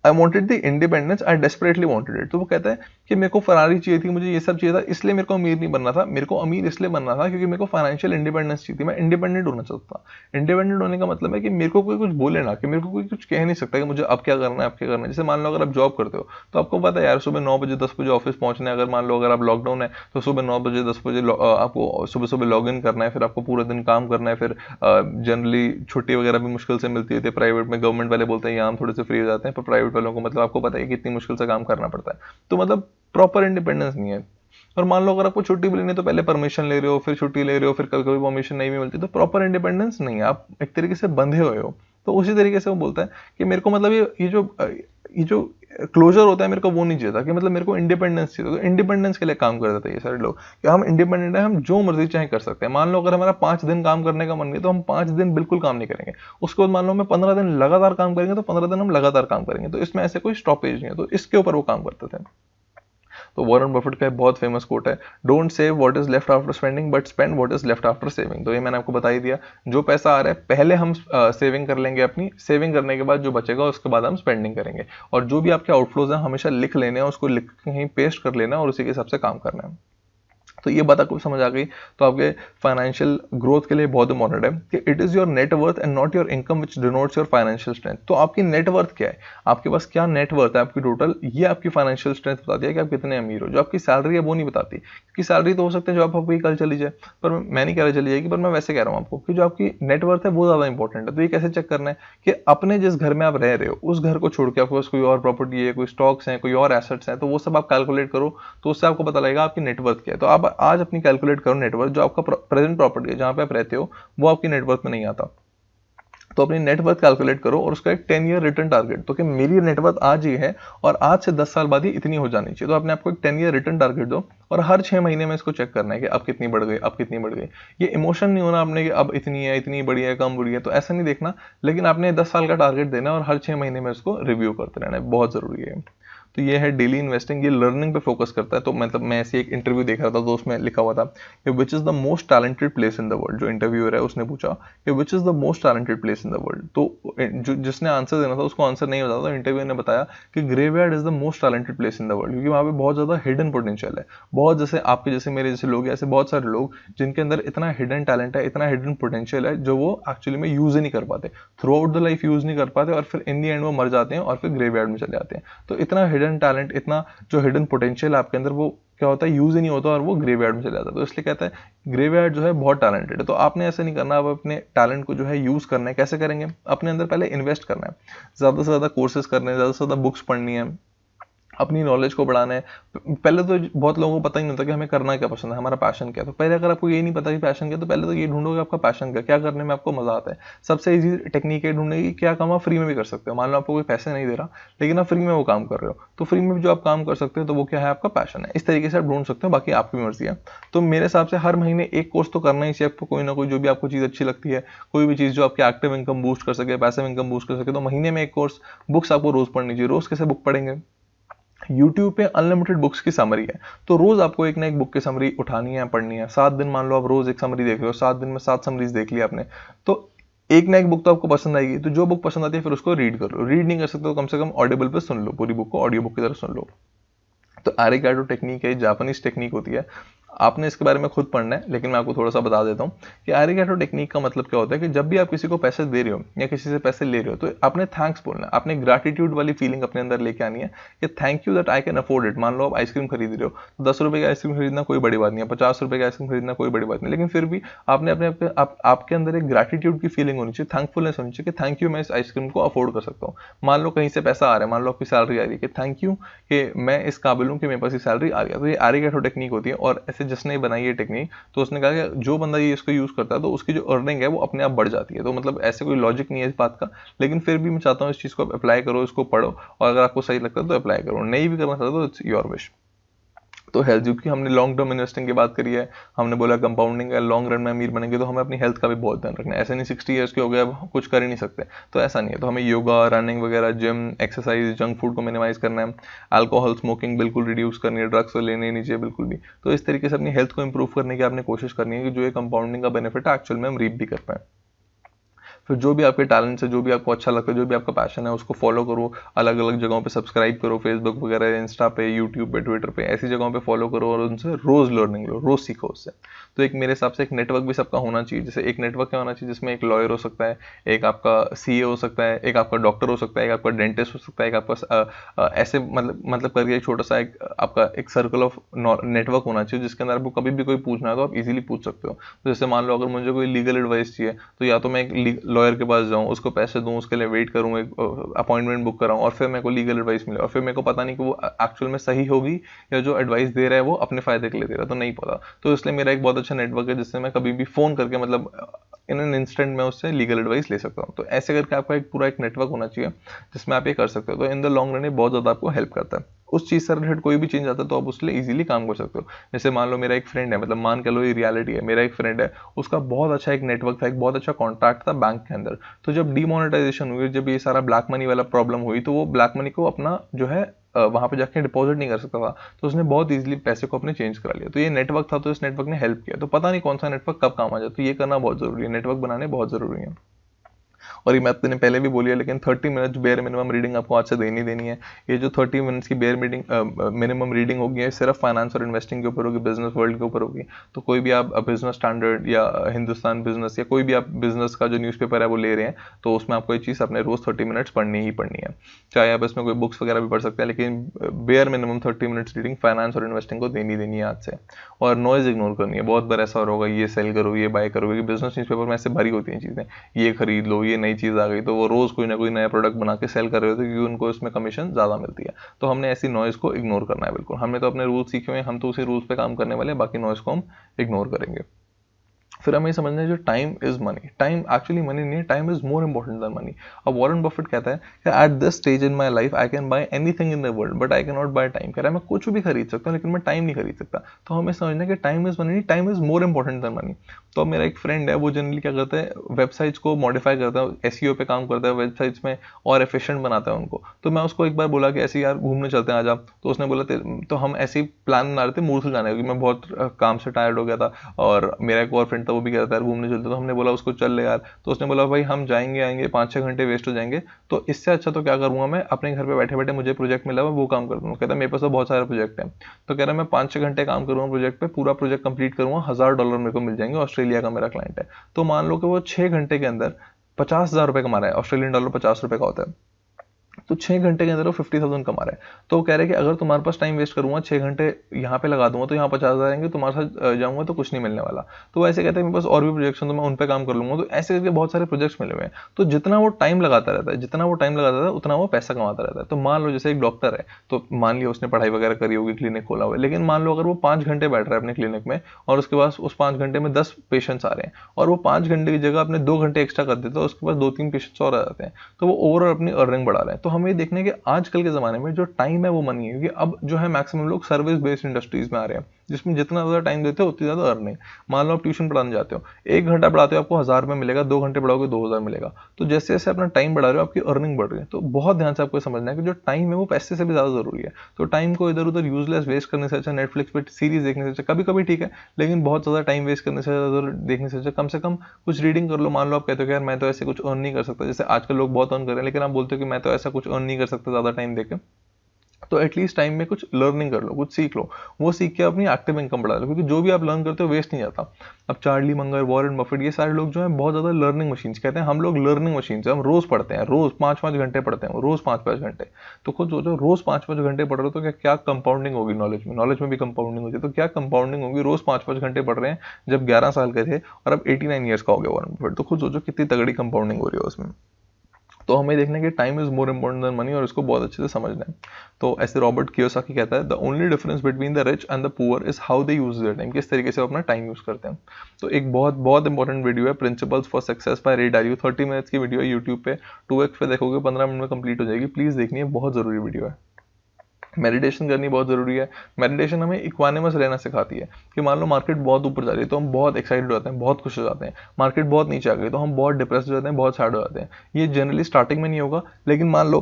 I wanted the independence, I desperately wanted it. तो वो कहता है कि मेरे को फरारी चाहिए थी, मुझे ये सब चाहिए था, इसलिए मेरे को अमीर नहीं बनना था, मेरे को अमीर इसलिए बनना था क्योंकि मेरे को फाइनेंशियल इंडिपेंडेंस चाहिए थी, मैं इंडिपेंडेंट होना चाहता था। इंडिपेंडेंट होने का मतलब है कि मेरे को कोई कुछ बोले ना, कि मेरे को कोई कुछ कह नहीं सकता कि मुझे अब क्या करना है, अब क्या करना है। जैसे मान लो अगर आप जॉब करते हो तो आपको पता है यार सुबह 9 बजे 10 बजे ऑफिस पहुंचना है, अगर मान लो अगर आप लॉकडाउन है तो सुबह 9 बजे 10 बजे आपको सुबह सुबह लॉग इन करना है, फिर आपको पूरा दिन काम करना है, फिर जनरली छुट्टी वगैरह भी मुश्किल से मिलती है। प्राइवेट में गवर्नमेंट वाले बोलते हैं यहाँ हम थोड़े से फ्री हो जाते हैं, पर प्राइवेट वालों को मतलब आपको पता है कितनी मुश्किल से काम करना पड़ता है। तो मतलब प्रॉपर इंडिपेंडेंस नहीं है। और मान लो अगर आपको छुट्टी भी लेनी है तो पहले परमिशन ले रहे हो, फिर छुट्टी ले रहे हो, फिर कभी कभी परमिशन नहीं भी मिलती, तो प्रॉपर इंडिपेंडेंस नहीं है, आप एक तरीके से बंधे हुए हो। तो उसी तरीके से वो बोलता है कि मेरे को मतलब ये जो क्लोजर होता है मेरे को वो नहीं चाहिए था, कि मतलब मेरे को इंडिपेंडेंस चाहिए। तो इंडिपेंडेंस के लिए काम कर देते हैं ये सारे लोग, कि हम इंडिपेंडेंट है, हम जो मर्जी चाहे कर सकते हैं। मान लो अगर हमारा 5 दिन काम करने का मन नहीं तो हम 5 दिन बिल्कुल काम नहीं करेंगे। उसके बाद मान लो हमें 15 दिन लगातार काम करेंगे तो 15 दिन हम लगातार काम करेंगे। तो इसमें ऐसे कोई स्टॉपेज नहीं है। तो इसके ऊपर वो काम करते थे। तो वॉरेन बफेट का एक बहुत फेमस कोट है, don't save what is left after spending but spend what is left after saving. तो ये मैंने आपको बता ही दिया, जो पैसा आ रहा है पहले हम सेविंग कर लेंगे, अपनी सेविंग करने के बाद जो बचेगा उसके बाद हम स्पेंडिंग करेंगे। और जो भी आपके आउटफ्लोज हैं हमेशा लिख लेने हैं, उसको लिख कहीं पेस्ट कर लेना है और उसी के हिसाब से काम करना है। तो ये बात आपको समझ आ गई, तो आपके फाइनेंशियल ग्रोथ के लिए बहुत इंपॉर्टेंट है कि it is your net worth and not your income which denotes your financial strength. तो आपकी नेट वर्थ क्या है, आपके पास क्या नेट वर्थ है आपकी टोटल, ये आपकी फाइनेंशियल स्ट्रेंथ बताती है कि आप कितने अमीर हो। जो आपकी सैलरी है वो नहीं बताती, क्योंकि सैलरी तो हो सकता है जो आपकी कल चली जाए, पर मैं नहीं कह रहा चली जाएगी, पर मैं वैसे कह रहा हूँ आपको कि जो आपकी नेट वर्थ है वो ज्यादा इंपॉर्टेंट है। तो ये कैसे चेक करना है कि अपने जिस घर में आप रह रहे हो उस घर को छोड़ के आपके पास कोई और प्रॉपर्टी है, कोई स्टॉक्स हैं, कोई और एसेट्स हैं, तो वो सब आप कैलकुलेट करो, तो उससे आपको पता लगेगा आपकी नेटवर्थ क्या है। तो आप आज अपनी कैलकुलेट करो नेटवर्थ, जो आपका प्रेजेंट प्रॉपर्टी है जहां पे आप रहते हो वो आपकी नेटवर्थ में नहीं आता। तो अपनी नेटवर्थ कैलकुलेट करो और उसका एक 10 ईयर रिटर्न टारगेट, तो कि मेरी नेटवर्थ आज ही है और आज से 10 साल बाद ही इतनी हो जानी चाहिए। तो अपने आपको एक 10 ईयर रिटर्न टारगेट दो और हर 6 महीने में इसको चेक करना है कि अब कितनी बढ़ गई, अब कितनी बढ़ गई। ये इमोशन नहीं होना आपने कि अब इतनी है, इतनी बड़ी है, कम बुरी है, तो ऐसा नहीं देखना, लेकिन आपने 10 साल का टारगेट देना और हर 6 महीने में इसको रिव्यू करते रहना है, बहुत जरूरी है। तो ये है डेली इन्वेस्टिंग, ये लर्निंग पे फोकस करता है। तो मतलब मैं ऐसे एक इंटरव्यू देख रहा था तो उसमें लिखा हुआ था कि which is the most talented place in the world. जो इंटरव्यूअर है उसने पूछा कि which is the most talented place in the world. तो जो जिसने आंसर देना था उसको आंसर नहीं होता था, इंटरव्यूअर ने बताया कि graveyard is the most talented place in the world, क्योंकि वहाँ पे बहुत ज्यादा हिडन पोटेंशियल है। बहुत जैसे आपके जैसे मेरे जैसे लोग हैं, ऐसे बहुत सारे लोग जिनके अंदर इतना हिडन टैलेंट है, इतना हिडन पोटेंशियल है जो वो एक्चुअली में यूज ही नहीं कर पाते, through out the life use नहीं कर पाते, और फिर इन दी एंड वो मर जाते हैं और फिर ग्रेवयार्ड में चले जाते हैं। तो इतना हिडन टैलेंट, इतना जो हिडन पोटेंशियल है आपके अंदर, वो क्या होता है, यूज ही नहीं होता और वो ग्रेवयार्ड में चले जाता है। तो इसलिए कहता है ग्रेवयार्ड जो है बहुत टैलेंटेड है। तो आपने ऐसा नहीं करना, आप अपने टैलेंट को जो है यूज करना है। कैसे करेंगे, अपने अंदर पहले इन्वेस्ट करना है, ज्यादा से ज्यादा कोर्सेज करने हैं, ज्यादा से ज्यादा बुक्स पढ़नी है, अपनी नॉलेज को बढ़ाना है। पहले तो बहुत लोगों को पता ही नहीं होता कि हमें करना क्या पसंद है, हमारा पैशन क्या है। तो पहले अगर आपको ये नहीं पता कि पैशन क्या है, तो पहले तो ये ढूंढोगे आपका पैशन क्या करने में आपको मजा आता है। सबसे इजी टेक्निक है ढूंढने की, क्या काम आप फ्री में भी कर सकते हो। मान लो आपको कोई पैसे नहीं दे रहा लेकिन आप फ्री में वो काम कर रहे हो, तो फ्री में जो आप काम कर सकते हो तो वो क्या है, आपका पैशन है। इस तरीके से आप ढूंढ सकते हो, बाकी आपकी मर्जी है। तो मेरे हिसाब से हर महीने एक कोर्स तो करना ही चाहिए आपको, कोई ना कोई, जो भी आपको चीज अच्छी लगती है, कोई भी चीज जो आपकी एक्टिव इनकम बूस्ट कर सके, पैसिव इनकम बूस्ट कर सके, तो महीने में एक कोर्स। बुक्स आपको रोज पढ़नी चाहिए। रोज कैसे बुक पढ़ेंगे, YouTube पे अनलिमिटेड बुक्स की समरी है, तो रोज आपको एक ना एक बुक की समरी उठानी है, पढ़नी है। 7 दिन मान लो आप रोज एक समरी देख रहे हो, 7 दिन में 7 समरीज देख ली आपने, तो एक ना एक बुक तो आपको पसंद आएगी। तो जो बुक पसंद आती है फिर उसको रीड कर लो। रीड नहीं कर सकते तो कम से कम ऑडिबल पे सुन लो, पूरी बुक को ऑडियो बुक की तरह सुन लो। तो एरिगाटो टेक्निक है, जापानीज टेक्निक होती है, आपने इसके बारे में खुद पढ़ना है, लेकिन मैं आपको थोड़ा सा बता देता हूँ कि एरिगाटो टेक्निक का मतलब क्या होता है कि जब भी आप किसी को पैसे दे रहे हो या किसी से पैसे ले रहे हो तो आपने थैंक्स बोलना है, आपने ग्रैटिट्यूड वाली फीलिंग अपने अंदर लेके आनी है कि thank you that I can afford it. मान लो आप आइसक्रीम खरीद रहे हो तो 10 रुपए की आइसक्रीम खरीदना कोई बड़ी बात नहीं है, 50 रुपए की आइसक्रीम खरीदना कोई बड़ी बात नहीं, लेकिन फिर भी आपने अपने आपके अंदर एक ग्रैटिट्यूड की फीलिंग होनी चाहिए, थैंकफुलनेस होनी चाहिए कि थैंक यू मैं इस आइसक्रीम को अफोर्ड कर सकता हूँ। मान लो कहीं से पैसा आ रहा है, मान लो आपकी सैलरी आ रही है कि थैंक यू कि मैं इस काबिल हूँ कि मेरे पास ये सैलरी आ गया। तो ये एरिगाटो टेक्निक होती है, और ऐसे जिसने बनाई है टेक्निक तो उसने कहा कि जो बंदा ये इसको यूज करता है तो उसकी जो अर्निंग है वो अपने आप बढ़ जाती है। तो मतलब ऐसे कोई लॉजिक नहीं है इस बात का, लेकिन फिर भी मैं चाहता हूँ इस चीज को आप अप्लाई करो, इसको पढ़ो, और अगर आपको सही लगता है तो अप्लाई करो, नहीं भी करना चाहते तो इट्स योर विश। तो हेल्थ, क्योंकि हमने लॉन्ग टर्म इन्वेस्टिंग की बात करी है, हमने बोला कंपाउंडिंग है, लॉन्ग रन में अमीर बनेंगे, तो हमें अपनी हेल्थ का भी बहुत ध्यान रखना है। ऐसे नहीं 60 ईयर्स के हो गए अब कुछ कर ही नहीं सकते, तो ऐसा नहीं है। तो हमें योगा, रनिंग वगैरह, जिम, एक्सरसाइज, जंक फूड को मिनिमाइज करना है, अल्कोहल स्मोकिंग बिल्कुल रिड्यूस करनी है, ड्रग्स तो लेने नहीं चाहिए बिल्कुल भी। तो इस तरीके से अपनी हेल्थ को इंप्रूव करने की आपने कोशिश करनी है कि जो ये कंपाउंडिंग का बेनिफिट है एक्चुअल में हम रीप भी कर पाए। फिर जो भी आपके टैलेंट्स है, जो भी आपको अच्छा लगता है, जो भी आपका पैशन है, उसको फॉलो करो, अलग अलग जगहों पे सब्सक्राइब करो, फेसबुक वगैरह, इंस्टा पे, यूट्यूब पे, ट्विटर पे, ऐसी जगहों पे फॉलो करो और उनसे रोज लर्निंग लो, रोज सीखो उससे। तो एक मेरे हिसाब से एक नेटवर्क भी सबका होना चाहिए। जैसे एक नेटवर्क क्या होना चाहिए, जिसमें एक लॉयर हो सकता है, एक आपका सीए हो सकता है, एक आपका डॉक्टर हो सकता है, एक आपका डेंटिस्ट हो सकता है, एक आपका ऐसे मतलब करके एक छोटा सा एक आपका एक सर्कल ऑफ नेटवर्क होना चाहिए, जिसके अंदर आपको कभी भी कोई पूछना है तो आप इजीली पूछ सकते हो। तो जैसे मान लो अगर मुझे कोई लीगल एडवाइस चाहिए तो या तो मैं एक लॉयर के पास जाऊँ, उसको पैसे दूं, उसके लिए वेट करूं, एक अपॉइंटमेंट बुक कराऊं, और फिर मेरे को लीगल एडवाइस मिले, और फिर मेरे को पता नहीं कि वो एक्चुअल में सही होगी या जो एडवाइस दे रहा है वो अपने फायदे के लिए दे रहा है, तो नहीं पता। तो इसलिए मेरा एक बहुत अच्छा नेटवर्क है जिससे मैं कभी भी फोन करके मतलब इन एन इंस्टेंट मैं उससे लीगल एडवाइस ले सकता हूँ। तो ऐसे करके आपका एक पूरा एक नेटवर्क होना चाहिए जिसमें आप ये कर सकते हो। तो इन द लॉन्ग रन ये बहुत ज़्यादा आपको हेल्प करता है। उस चीज़ से रिलेटेड कोई भी चेंज आता है तो आप उसके लिए इजीली काम कर सकते हो। जैसे मान लो मेरा एक फ्रेंड है, मतलब मान के लो ये रियलिटी है, मेरा एक फ्रेंड है, उसका बहुत अच्छा एक नेटवर्क था, एक बहुत अच्छा कॉन्टैक्ट था बैंक के अंदर। तो जब डीमोनेटाइजेशन हुई, जब ये सारा ब्लैक मनी वाला प्रॉब्लम हुई, तो वो ब्लैक मनी को अपना जो है वहां पे जाके डिपॉजिट नहीं कर सकता था, तो उसने बहुत इजीली पैसे को अपने चेंज करा लिया। तो ये नेटवर्क था, तो इस नेटवर्क ने हेल्प किया। तो पता नहीं कौन सा नेटवर्क कब काम आ जाए, तो ये करना बहुत जरूरी है, नेटवर्क बनाने बहुत जरूरी है। और ये मैं आपने पहले भी बोली है, लेकिन 30 मिनट बेयर मिनिमम रीडिंग आपको आज से देनी है। ये जो 30 मिनट्स की बेयर मिनिमम रीडिंग होगी, ये सिर्फ फाइनेंस और इन्वेस्टिंग के ऊपर होगी, बिजनेस वर्ल्ड के ऊपर होगी। तो कोई भी आप बिजनेस स्टैंडर्ड या हिंदुस्तान बिजनेस या कोई भी आप बिजनेस का जो न्यूज़पेपर है वो ले रहे हैं, तो उसमें आपको ये चीज़ अपने रोज 30 मिनट्स पढ़नी ही पढ़नी है। चाहे आप इसमें कोई बुक्स वगैरह भी पढ़ सकते हैं, लेकिन bare minimum 30 minutes reading finance और इन्वेस्टिंग को देनी है आज से। और नॉइज इग्नोर करनी है। बहुत बार ऐसा होगा, ये सेल करो, ये बाय करो, क्योंकि बिजनेस न्यूज़पेपर में ऐसे भरी होती हैं चीज़ें, ये खरीद लो, ये नई चीज़ आ गई, तो वो रोज कोई ना कोई नया प्रोडक्ट बना के सेल कर रहे होते हैं, क्योंकि उनको इसमें कमीशन ज्यादा मिलती है। तो हमने ऐसी नॉइज को इग्नोर करना है बिल्कुल। हमने तो अपने रूल्स सीखे हुए हैं, हम तो उसी रूल्स पे काम करने वाले हैं, बाकी नॉइज को हम इग्नोर करेंगे। फिर हमें समझना है जो time is money. Time actually money नहीं है, time is more important than money. अब वॉरेन बफेट कहता है कि at this stage in my life I can buy anything in the world but I can not buy time. कह रहा है मैं कुछ भी खरीद सकता हूँ लेकिन मैं टाइम नहीं खरीद सकता। तो हमें समझना है कि time is money, time is more important than money. तो मेरा एक फ्रेंड है, वो जनरली क्या करता है, वेबसाइट्स को मॉडिफाई करता है, एसईओ पे काम करता है, वेबसाइट्स में और एफिशिएंट बनाता है उनको। तो मैं उसको एक बार बोला कि ऐसे यार घूमने चलते हैं आज आप, तो उसने बोला तो हम ऐसे ही प्लान बना रहे थे मूर्सल जाने का, क्योंकि मैं बहुत काम से टायर्ड हो गया था और मेरा एक और फ्रेंड था वो भी कह रहा था यार घूमने चलते। तो हमने बोला उसको चल ले यार। तो उसने बोला भाई हम जाएंगे आएंगे 5-6 घंटे वेस्ट हो जाएंगे, तो इससे अच्छा तो क्या करूंगा मैं, अपने घर पे बैठे बैठे मुझे प्रोजेक्ट मिला हुआ वो काम कर दूंगा। कहता है मेरे पास तो बहुत सारे प्रोजेक्ट है। तो कह रहा है मैं 5-6 घंटे काम करूंगा प्रोजेक्ट पे, पूरा प्रोजेक्ट कंप्लीट करूंगा, $1000 मेरे को मिल जाएंगे। ऑस्ट्रेलिया का मेरा क्लाइंट है। तो मान लो कि वो 6 घंटे के अंदर $50,000 कमा रहा है। ऑस्ट्रेलियन डॉलर $50 का होता है। तो 6 घंटे के अंदर वो 50,000 कमा रहा है। तो वो कह रहे हैं कि अगर तुम्हारे पास टाइम वेस्ट करूंगा, 6 घंटे यहाँ पे लगा दूंगा, तो यहाँ 50,000 आएंगे, तुम्हारे साथ जाऊंगा तो कुछ नहीं मिलने वाला। तो वो ऐसे कहते हैं मेरे पास और भी प्रोजेक्ट्स हैं तो मैं उन पे काम कर लूंगा। तो ऐसे करके बहुत सारे प्रोजेक्ट्स मिले हुए हैं। तो जितना वो टाइम लगाता रहता है, जितना वो टाइम लगाता है उतना वो पैसा कमाता रहता है। तो मान लो जैसे एक डॉक्टर है, तो मान लिया उसने पढ़ाई वगैरह करी होगी, क्लिनिक खोला हुआ है, लेकिन मान लो अगर वो 5 घंटे बैठ रहा है अपने क्लिनिक में और उसके पास उस 5 घंटे में 10 पेशेंट्स आ रहे हैं, और वो 5 घंटे की जगह अपने 2 घंटे एक्स्ट्रा कर देता है, उसके पास 2-3 पेशेंट्स और आ जाते हैं, तो वो ओवरऑल अपनी अर्निंग बढ़ा रहे हैं। तो हमें ये देखना है कि आजकल के ज़माने में जो टाइम है वो मनी है, क्योंकि अब जो है मैक्सिमम लोग सर्विस बेस्ड इंडस्ट्रीज में आ रहे हैं, जिसमें जितना ज़्यादा टाइम देते हो उतनी ज़्यादा अर्निंग। मान लो आप ट्यूशन पढ़ाने जाते हो, 1 घंटा पढ़ाते हो आपको $1000 मिलेगा, 2 घंटे पढ़ाओगे 2000 मिलेगा। तो जैसे जैसे अपना टाइम बढ़ा रहे हो आपकी अर्निंग बढ़ रही है। तो बहुत ध्यान से आपको समझना है कि जो टाइम है वो पैसे से भी ज़्यादा जरूरी है। तो टाइम को इधर उधर यूजलेस वेस्ट करने से अच्छा, नेटफ्लिक्स पे सीरीज देखने से अच्छा, कभी कभी ठीक है, लेकिन बहुत ज़्यादा टाइम वेस्ट करने से देखने से अच्छा कम से कम कुछ रीडिंग कर लो। मान लो आप कहते हो कि यार मैं तो ऐसे कुछ अर्न नहीं कर सकता, जैसे आजकल लोग बहुत अर्न कर रहे हैं, लेकिन आप बोलते हो कि मैं तो ऐसा कुछ अर्न नहीं कर सकता ज़्यादा टाइम देकर, तो एटलीस्ट टाइम में कुछ लर्निंग कर लो, कुछ सीख लो, वो सीख के अपनी एक्टिव इनकम बढ़ा लो, क्योंकि जो भी आप लर्न करते हो वेस्ट नहीं जाता। अब चार्ली मंगर, वॉरेन बफेट, ये सारे लोग जो हैं बहुत ज़्यादा लर्निंग मशीन्स कहते हैं। हम लोग लर्निंग मशीन्स हैं, हम रोज़ पढ़ते हैं, रोज़ 5-5 घंटे पढ़ते हैं, रोज़ 5-5 घंटे। तो खुद सोचो रोज़ 5-5 घंटे पढ़ रहे हो तो क्या क्या कंपाउंडिंग होगी नॉलेज में भी कंपाउंडिंग होगी। तो क्या कंपाउंडिंग होगी, रोज़ 5-5 घंटे पढ़ रहे हैं, जब 11 साल के थे और अब 89 ईयर्स का हो गया वॉरेन बफेट। तो खुद सोचो कितनी तगड़ी कंपाउंडिंग हो रही है उसमें। तो हमें देखना है कि time is more important than money, और इसको बहुत अच्छे से समझना है। तो ऐसे रॉबर्ट कियोसाकी कहता है the only difference between the rich and the poor is how they use their time, किस तरीके से वो अपना टाइम यूज करते हैं। तो एक बहुत बहुत इंपॉर्टेंट वीडियो है, प्रिंसिपल्स फॉर सक्सेस बाय रे डालियो, 30 मिनट्स की वीडियो है यूट्यूब पे, 2x पे देखोगे 15 मिनट में कंप्लीट हो जाएगी। प्लीज देखनी है, बहुत जरूरी वीडियो है। मेडिटेशन करनी बहुत जरूरी है। मेडिटेशन हमें इक्वानिमस रहना सिखाती है कि मान लो मार्केट बहुत ऊपर जा रही है तो हम बहुत एक्साइटेड हो जाते हैं, बहुत खुश हो जाते हैं। मार्केट बहुत नीचे आ गई तो हम बहुत डिप्रेस हो जाते हैं, बहुत सैड हो जाते हैं। ये जनरली स्टार्टिंग में नहीं होगा, लेकिन मान लो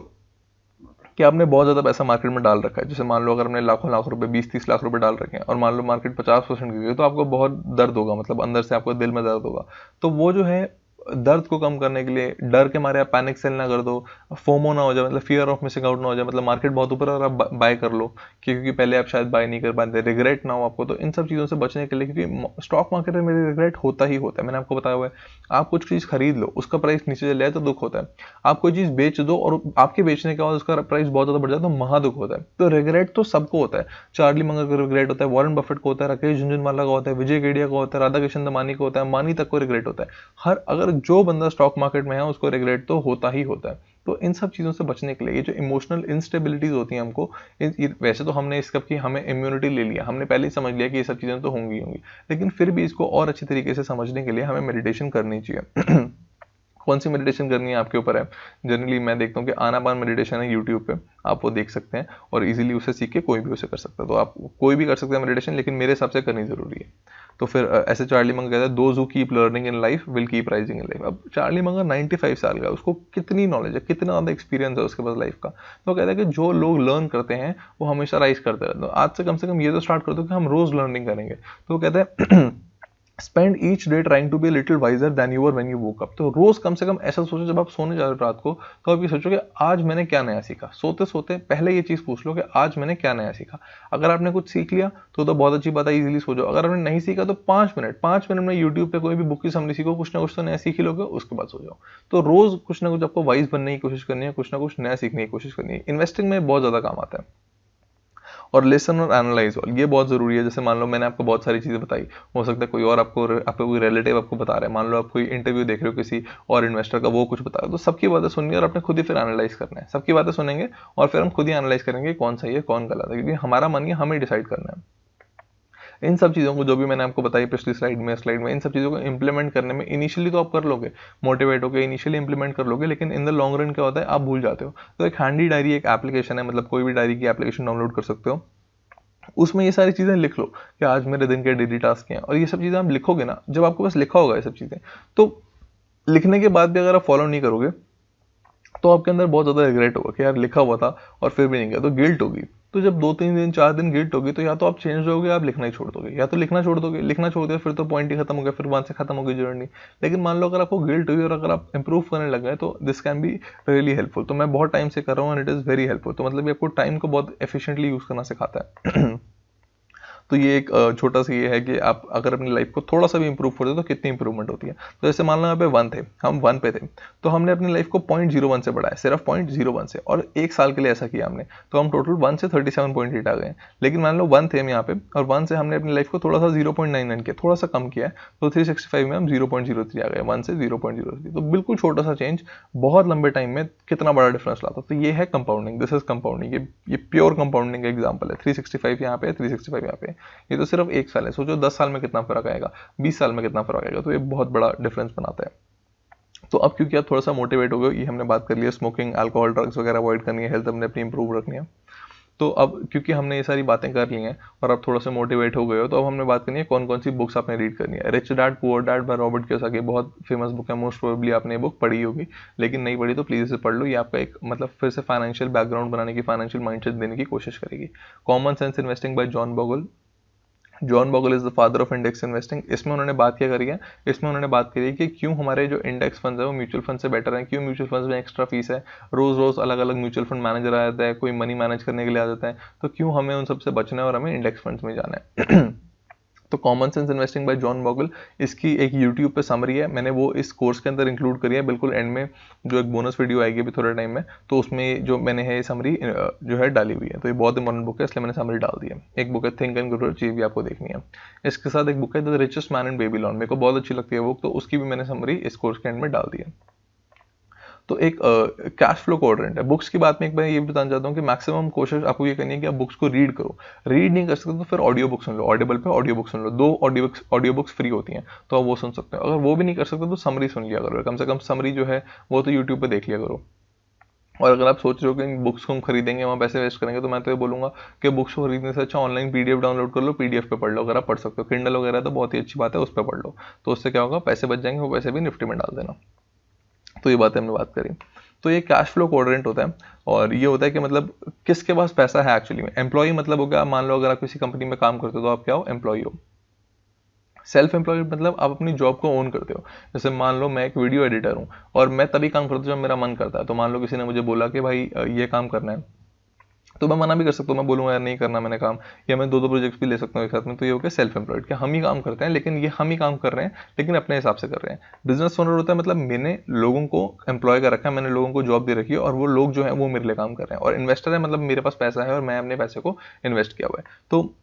कि आपने बहुत ज़्यादा पैसा मार्केट में डाल रखा है, जैसे मान लो अगर हमने लाखों लाख रुपए 20-30 लाख रुपए डाल रखे हैं और मान लो मार्केट 50% गिर गई, तो आपको बहुत दर्द होगा, मतलब अंदर से आपको दिल में दर्द होगा। तो वो जो है दर्द को कम करने के लिए, डर के मारे आप पैनिक सेल ना कर दो, फोमो ना हो जाए, मतलब फियर ऑफ मिसिंग आउट ना हो जाए, मतलब मार्केट बहुत ऊपर और आप बाय कर लो क्योंकि पहले आप शायद बाय नहीं कर पाते, रिग्रेट ना हो आपको। तो इन सब चीज़ों से बचने के लिए, क्योंकि स्टॉक मार्केट में मेरे रिग्रेट होता ही होता है, मैंने आपको बताया हुआ है। आप कुछ चीज़ खरीद लो, उसका प्राइस नीचे चले जाए तो दुख होता है। आप कोई चीज़ बेच दो और आपके बेचने के बाद उसका प्राइस बहुत ज़्यादा बढ़ जाए तो महादुख होता है। तो रिग्रेट तो सबको होता है। चार्ली मंगर का रिग्रेट होता है, वॉरेन बफेट को होता है, राकेश झुनझुनवाला का होता है, विजय केडिया का होता है, राधा किशन दमानी को होता है, मानी तक को रिग्रेट होता है। अगर जो बंदा स्टॉक मार्केट में है उसको रिग्रेट तो होता ही होता है। तो इन सब चीज़ों से बचने के लिए ये जो इमोशनल इंस्टेबिलिटीज होती हैं हमको, वैसे तो हमने इसका की हमें इम्यूनिटी ले लिया, हमने पहले ही समझ लिया कि ये सब चीज़ें तो होंगी होंगी, लेकिन फिर भी इसको और अच्छी तरीके से समझने के लिए हमें मेडिटेशन करनी चाहिए। कौन सी मेडिटेशन करनी है आपके ऊपर है। जनरली मैं देखता हूँ कि आनापान मेडिटेशन है यूट्यूब पे, आप वो देख सकते हैं और इजीली उसे सीख के कोई भी उसे कर सकता है। तो आप कोई भी कर सकते हैं मेडिटेशन, लेकिन मेरे हिसाब से करनी जरूरी है। तो फिर ऐसे चार्ली मंगर कहता है those who keep learning in life will keep rising in life. अब चार्ली मंगर 95 साल का, उसको कितनी नॉलेज है, कितना ज़्यादा एक्सपीरियंस है उसके पास लाइफ का। तो कहता है कि जो लोग लर्न करते हैं वो हमेशा राइज करते रहते हैं। आज से कम ये तो स्टार्ट कर दो कि हम रोज लर्निंग करेंगे। तो कहते हैं spend each day trying to be little wiser than you were when you woke up. तो रोज कम से कम ऐसा सोचो, जब आप सोने जा रहे हो रात को, तो आप ये सोचो कि आज मैंने क्या नया सीखा। सोते सोते पहले ये चीज पूछ लो कि आज मैंने क्या नया सीखा। अगर आपने कुछ सीख लिया तो बहुत अच्छी बात है, इजीली सो जाओ। अगर आपने नहीं सीखा तो 5 मिनट में यूट्यूब पे कोई भी बुक की समरी सीखो, कुछ ना कुछ तो नया सीख ही लोगे, उसके बाद सो जाओ। तो रोज कुछ ना कुछ आपको वाइज बनने की कोशिश करनी है, कुछ ना कुछ नया सीखने की कोशिश करनी है। इन्वेस्टिंग में बहुत ज्यादा काम आता है। और लिसन और एनालाइज ऑल, ये बहुत जरूरी है। जैसे मान लो मैंने आपको बहुत सारी चीजें बताई, हो सकता है कोई और आपको कोई रिलेटिव आपको बता रहा है, मान लो आप कोई इंटरव्यू देख रहे हो किसी और इन्वेस्टर का, वो कुछ बता रहा है, तो सबकी बातें सुनिए और अपने खुद ही फिर एनालाइज करना है। सबकी बातें सुनेंगे और फिर हम खुद ही एनालाइज करेंगे कौन सही है कौन गलत है, क्योंकि हमारा मन ही हमें डिसाइड करना है। इन सब चीज़ों को जो भी मैंने आपको बताई पिछली स्लाइड में इन सब चीज़ों को इंप्लीमेंट करने में इनिशियली तो आप कर लोगे, मोटिवेट होकर इनिशियली इंप्लीमेंट कर लोगे, लेकिन इन द लॉन्ग रन क्या होता है, आप भूल जाते हो। तो एक हैंडी डायरी एक एप्लीकेशन है, मतलब कोई भी डायरी की एप्लीकेशन डाउनलोड कर सकते हो, उसमें ये सारी चीज़ें लिख लो कि आज मेरे दिन के डेली टास्क हैं। और ये सब चीज़ें आप लिखोगे ना, जब आपको बस लिखा होगा ये सब चीज़ें, तो लिखने के बाद भी अगर आप फॉलो नहीं करोगे तो आपके अंदर बहुत ज़्यादा रिग्रेट होगा कि यार लिखा हुआ था और फिर भी नहीं किया, तो गिल्ट होगी। तो जब 2-3 दिन 4 दिन गिल्ट होगी, तो या तो आप चेंज होगे, आप लिखना ही छोड़ दोगे, या तो लिखना छोड़ दोगे। लिखना छोड़ दिया फिर तो पॉइंट ही खत्म हो गया, फिर वहां से खत्म हो गई जर्नी। लेकिन मान लो अगर आपको गिल्ट हुई और अगर आप इंप्रूव करने लग गए, तो this can be really helpful. तो मैं बहुत टाइम से कर रहा हूँ and it is very helpful. तो मतलब ये आपको टाइम को बहुत एफिशिएंटली यूज़ करना सिखाता है। तो ये एक छोटा सा ये है कि आप अगर अपनी लाइफ को थोड़ा सा भी इंप्रूव करते हो तो कितनी इंप्रूवमेंट होती है। तो जैसे मान लो यहाँ पे 1 थे, हम 1 पे थे, तो हमने अपनी लाइफ को 0.01 से बढ़ाया, सिर्फ 0.01 से, और 1 साल के लिए ऐसा किया हमने, तो हम टोटल 1 से 37.8 आ गए। लेकिन मान लो 1 थे हम यहाँ पे, और 1 से हमने अपनी लाइफ को थोड़ा सा 0.99 किया, थोड़ा सा कम किया है, तो 365 में हम 0.03 आ गए, 1 से 0.03। तो बिल्कुल छोटा सा चेंज बहुत लंबे टाइम में कितना बड़ा डिफरेंस लाता। तो ये है कंपाउंडिंग, दिस इज कंपाउंडिंग। ये प्योर कंपाउंडिंग का एग्जाम्पल है। 365 यहाँ पे, 365 यहाँ पे, ये तो सिर्फ 1 साल है। सोचो 10 साल में कितना फर्क आएगा, 20 साल में कितना फर्क आएगा। तो ये बहुत बड़ा डिफरेंस बनाता है। तो अब क्योंकि आप थोड़ा सा मोटिवेट हो गए, ये हमने बात कर लिया, स्मोकिंग, अल्कोहल, ड्रग्स वगैरह अवॉइड करनी है, हेल्थ हमने अपनी इंप्रूव रखनी है। तो अब क्योंकि हमने ये सारी बातें कर ली हैं और अब थोड़ा सा मोटिवेट हो गए हो, तो अब हमने बात करनी है कौन कौन सी बुक्स आपने रीड करनी है। Rich dad poor dad by Robert Kiyosaki बहुत फेमस बुक है, मोस्ट प्रोबेबली आपने ये बुक पढ़ी होगी, लेकिन नहीं पढ़ी तो प्लीज़ इसे पढ़ लो। ये आपका एक मतलब फिर से फाइनेंशियल बैकग्राउंड बनाने की, फाइनेंशियल माइंडसेट देने की कोशिश करेगी। Common sense investing bye John Bogle is the father of index investing. इसमें उन्होंने बात क्या करी है, इसमें उन्होंने बात करी है कि क्यों हमारे जो इंडेक्स फंड है वो म्यूचुअल फंड से बेटर है, क्यों म्यूचुअल फंड में एक्स्ट्रा फीस है, रोज रोज अलग अलग म्यूचुअल फंड मैनेजर आ जाता है, कोई मनी मैनेज करने के लिए आ जाता है, तो क्यों हमें उन सबसे बचना है और हमें इंडेक्स फंड्स में जाना है। तो common sense investing bye John Bogle, इसकी एक यूट्यूब पे समरी है, मैंने वो इस कोर्स के अंदर इंक्लूड करी है। बिल्कुल एंड में जो एक बोनस वीडियो आएगी अभी थोड़े टाइम में, तो उसमें जो मैंने है ये समरी जो है डाली हुई है। तो ये बहुत इंपॉर्टेंट बुक है, इसलिए मैंने समरी डाल दी है। एक बुक है थिंक एंड ग्रो रिच, भी आपको देखनी है। इसके साथ एक बुक है the richest man in Babylon, मेरे को बहुत अच्छी लगती है बुक, तो उसकी भी मैंने समरी इस कोर्स के एंड में डाल दी है। तो एक कैश फ्लो क्वाड्रेंट है। बुक्स की बात में एक बार ये भी बताना चाहता हूँ कि मैक्सिमम कोशिश आपको ये करनी है कि आप बुक्स को रीड करो। रीड नहीं कर सकते तो फिर ऑडियो बुक सुन लो, ऑडिबल पे ऑडियो बुक सुन लो, 2 ऑडियो बुक्स फ्री होती हैं, तो आप वो सुन सकते हो। अगर वो भी नहीं कर सकते तो समरी सुन लिया करो, कम से कम समरी जो है वो तो यूट्यूब पे देख लिया करो। और अगर आप सोच रहे हो कि इन बुक्स को हम खरीदेंगे वहाँ पैसे वेस्ट करेंगे, तो मैं तो ये बोलूंगा कि बुक्स को खरीदने से अच्छा ऑनलाइन पीडीएफ डाउनलोड कर लो, पीडीएफ पे पढ़ लो। अगर आप पढ़ सकते हो, किंडल वगैरह तो बहुत ही अच्छी बात है, उस पर पढ़ लो, तो उससे क्या होगा, पैसे बच जाएंगे, वो पैसे भी निफ्टी में डाल देना। तो ये बातें हमने बात करी। तो ये कैश फ्लो क्वाड्रेंट होता है, और ये होता है कि मतलब किसके पास पैसा है एक्चुअली में। एम्प्लॉय मतलब हो गया, मान लो अगर आप किसी कंपनी में काम करते हो तो आप क्या हो, एम्प्लॉय हो। सेल्फ एम्प्लॉयड मतलब आप अपनी जॉब को ओन करते हो। जैसे मान लो मैं एक वीडियो एडिटर हूँ और मैं तभी काम करता हूँ जब मेरा मन करता है। तो मान लो किसी ने मुझे बोला कि भाई ये काम करना है, तो मैं मना भी कर सकता हूँ, मैं बोलूँगा यार नहीं करना मैंने काम, या मैं 2-2 प्रोजेक्ट्स भी ले सकता हूँ एक साथ में। तो ये हो गया सेल्फ एम्प्लॉयड, कि हम ही काम करते हैं, लेकिन ये हम ही काम कर रहे हैं लेकिन अपने हिसाब से कर रहे हैं। बिजनेस ओनर होता है मतलब मैंने लोगों को एम्प्लॉय कर रखा है, मैंने लोगों को जॉब दे रखी है और वो लोग जो है वो मेरे लिए काम कर रहे हैं। और इन्वेस्टर है मतलब मेरे पास पैसा है और मैं अपने पैसे को इन्वेस्ट किया हुआ है। तो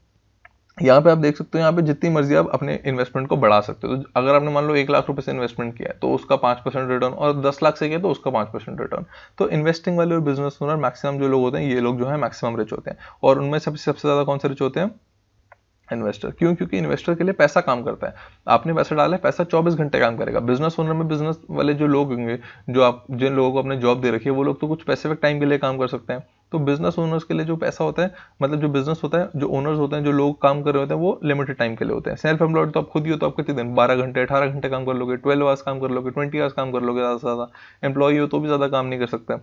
यहाँ पे आप देख सकते हो, यहाँ पे जितनी मर्जी आप अपने इन्वेस्टमेंट को बढ़ा सकते हो। तो अगर आपने मान लो 1 लाख रुपए से इन्वेस्टमेंट किया है तो उसका 5% रिटर्न, और 10 लाख से किया तो उसका 5% रिटर्न। तो इन्वेस्टिंग वाले और बिजनेस ओनर मैक्सिमम जो लोग होते हैं, ये लोग जो है मैक्सिमम रिच होते हैं। और उनमें सबसे ज्यादा कौन से रिच होते हैं? इन्वेस्टर। क्यों? क्योंकि इन्वेस्टर के लिए पैसा काम करता है। आपने पैसा डाला है, पैसा 24 घंटे काम करेगा। बिजनेस ओनर में बिजनेस वाले जो लोग होंगे, जो आप जिन लोगों को आपने जॉब दे रखी है, वो लोग तो कुछ स्पेसिफिक टाइम के लिए काम कर सकते हैं। तो बिजनेस ओनर्स के लिए जो पैसा होता है, मतलब जो बिजनेस होता है, जो ओनर्स होते हैं, जो लोग काम कर रहे होते हैं, वो लिमिटेड टाइम के लिए होते हैं। सेल्फ एम्प्लॉयड तो आप खुद ही हो, तो आप कितने दिन, 12 घंटे 18 घंटे काम कर लोगे, 12 आवर्स काम कर लोगे, 20 आवर्स काम कर लोगे ज़्यादा से ज़्यादा। एम्प्लॉय हो तो भी ज़्यादा काम नहीं कर सकते।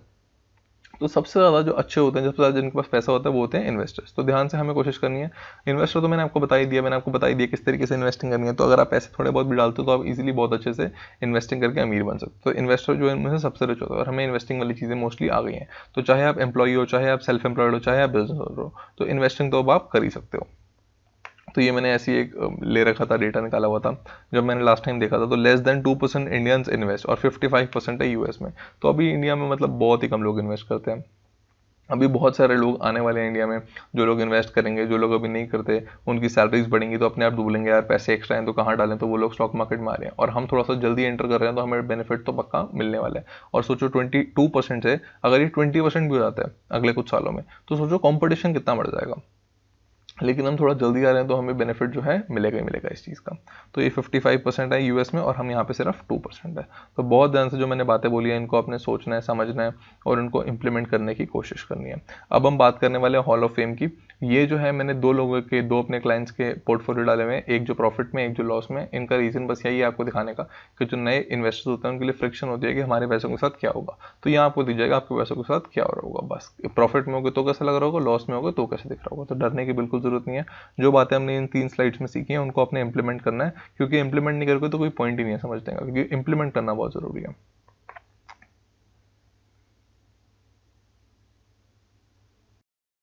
तो सबसे ज़्यादा जो अच्छे होते हैं, सबसे ज़्यादा जिनके पास पैसा होता है, वो होते हैं इन्वेस्टर्स। तो ध्यान से हमें कोशिश करनी है। इन्वेस्टर तो मैंने आपको बता ही दिया, मैंने आपको बता ही दिया किस तरीके से इन्वेस्टिंग करनी है। तो अगर आप पैसे थोड़े बहुत भी डालते हो तो आप इजीली बहुत अच्छे से इन्वेस्टिंग करके अमीर बन सकते हो। तो इन्वेस्टर जो है इनमें से सबसे रिच होता है, और हमें इन्वेस्टिंग वाली चीज़ें मोस्टली आ गई हैं। तो चाहे आप एम्प्लॉई हो, चाहे आप सेल्फ एम्प्लॉयड हो, चाहे आप बिजनेस हो, तो इन्वेस्टिंग तो अब आप कर ही सकते हो। तो ये मैंने ऐसी एक ले रखा था, डेटा निकाला हुआ था जब मैंने लास्ट टाइम देखा था। तो लेस देन 2% इंडियंस इन्वेस्ट, और 55% है यूएस में। तो अभी इंडिया में मतलब बहुत ही कम लोग इन्वेस्ट करते हैं। अभी बहुत सारे लोग आने वाले हैं इंडिया में, जो लोग इन्वेस्ट करेंगे। जो लोग अभी नहीं करते, उनकी सैलरीज बढ़ेंगी तो अपने आप बोलेंगे यार पैसे एक्स्ट्रा हैं तो कहाँ डालें, तो वो लोग स्टॉक मार्केट में आ रहे हैं। और हम थोड़ा सा जल्दी एंटर कर रहे हैं तो हमें बेनिफिट तो पक्का मिलने वाला है। और सोचो 22% से अगर ये 20% भी हो जाता है अगले कुछ सालों में, तो सोचो कॉम्पिटिशन कितना बढ़ जाएगा। लेकिन हम थोड़ा जल्दी आ रहे हैं तो हमें बेनिफिट जो है मिलेगा ही मिलेगा इस चीज़ का। तो ये 55% है यूएस में, और हम यहाँ पे सिर्फ 2% है। तो बहुत ध्यान से जो मैंने बातें बोली हैं, इनको आपने सोचना है, समझना है, और इनको इम्प्लीमेंट करने की कोशिश करनी है। अब हम बात करने वाले हैं हॉल ऑफ फेम की। ये जो है, मैंने दो अपने क्लाइंट्स के पोर्टफोलियो डाले हुए हैं, एक जो प्रॉफिट में, एक जो लॉस में। इनका रीजन बस यही है आपको दिखाने का कि जो नए इन्वेस्टर्स होते हैं उनके लिए फ्रिक्शन होती है कि हमारे पैसों के साथ क्या होगा। तो यहाँ आपको दिख जाएगा आपके पैसों के साथ क्या हो रहा होगा। बस प्रॉफिट में होगे तो कैसा लग रहा होगा, लॉस में होगा तो कैसे दिख रहा होगा। तो डरने की बिल्कुल जरूरत नहीं है। जो बातें हमने इन 3 स्लाइड्स में सीखी हैं उनको आपने इंप्लीमेंट करना है, क्योंकि इंप्लीमेंट नहीं करोगे तो कोई पॉइंट ही नहीं है समझने का, क्योंकि इंप्लीमेंट करना बहुत जरूरी है।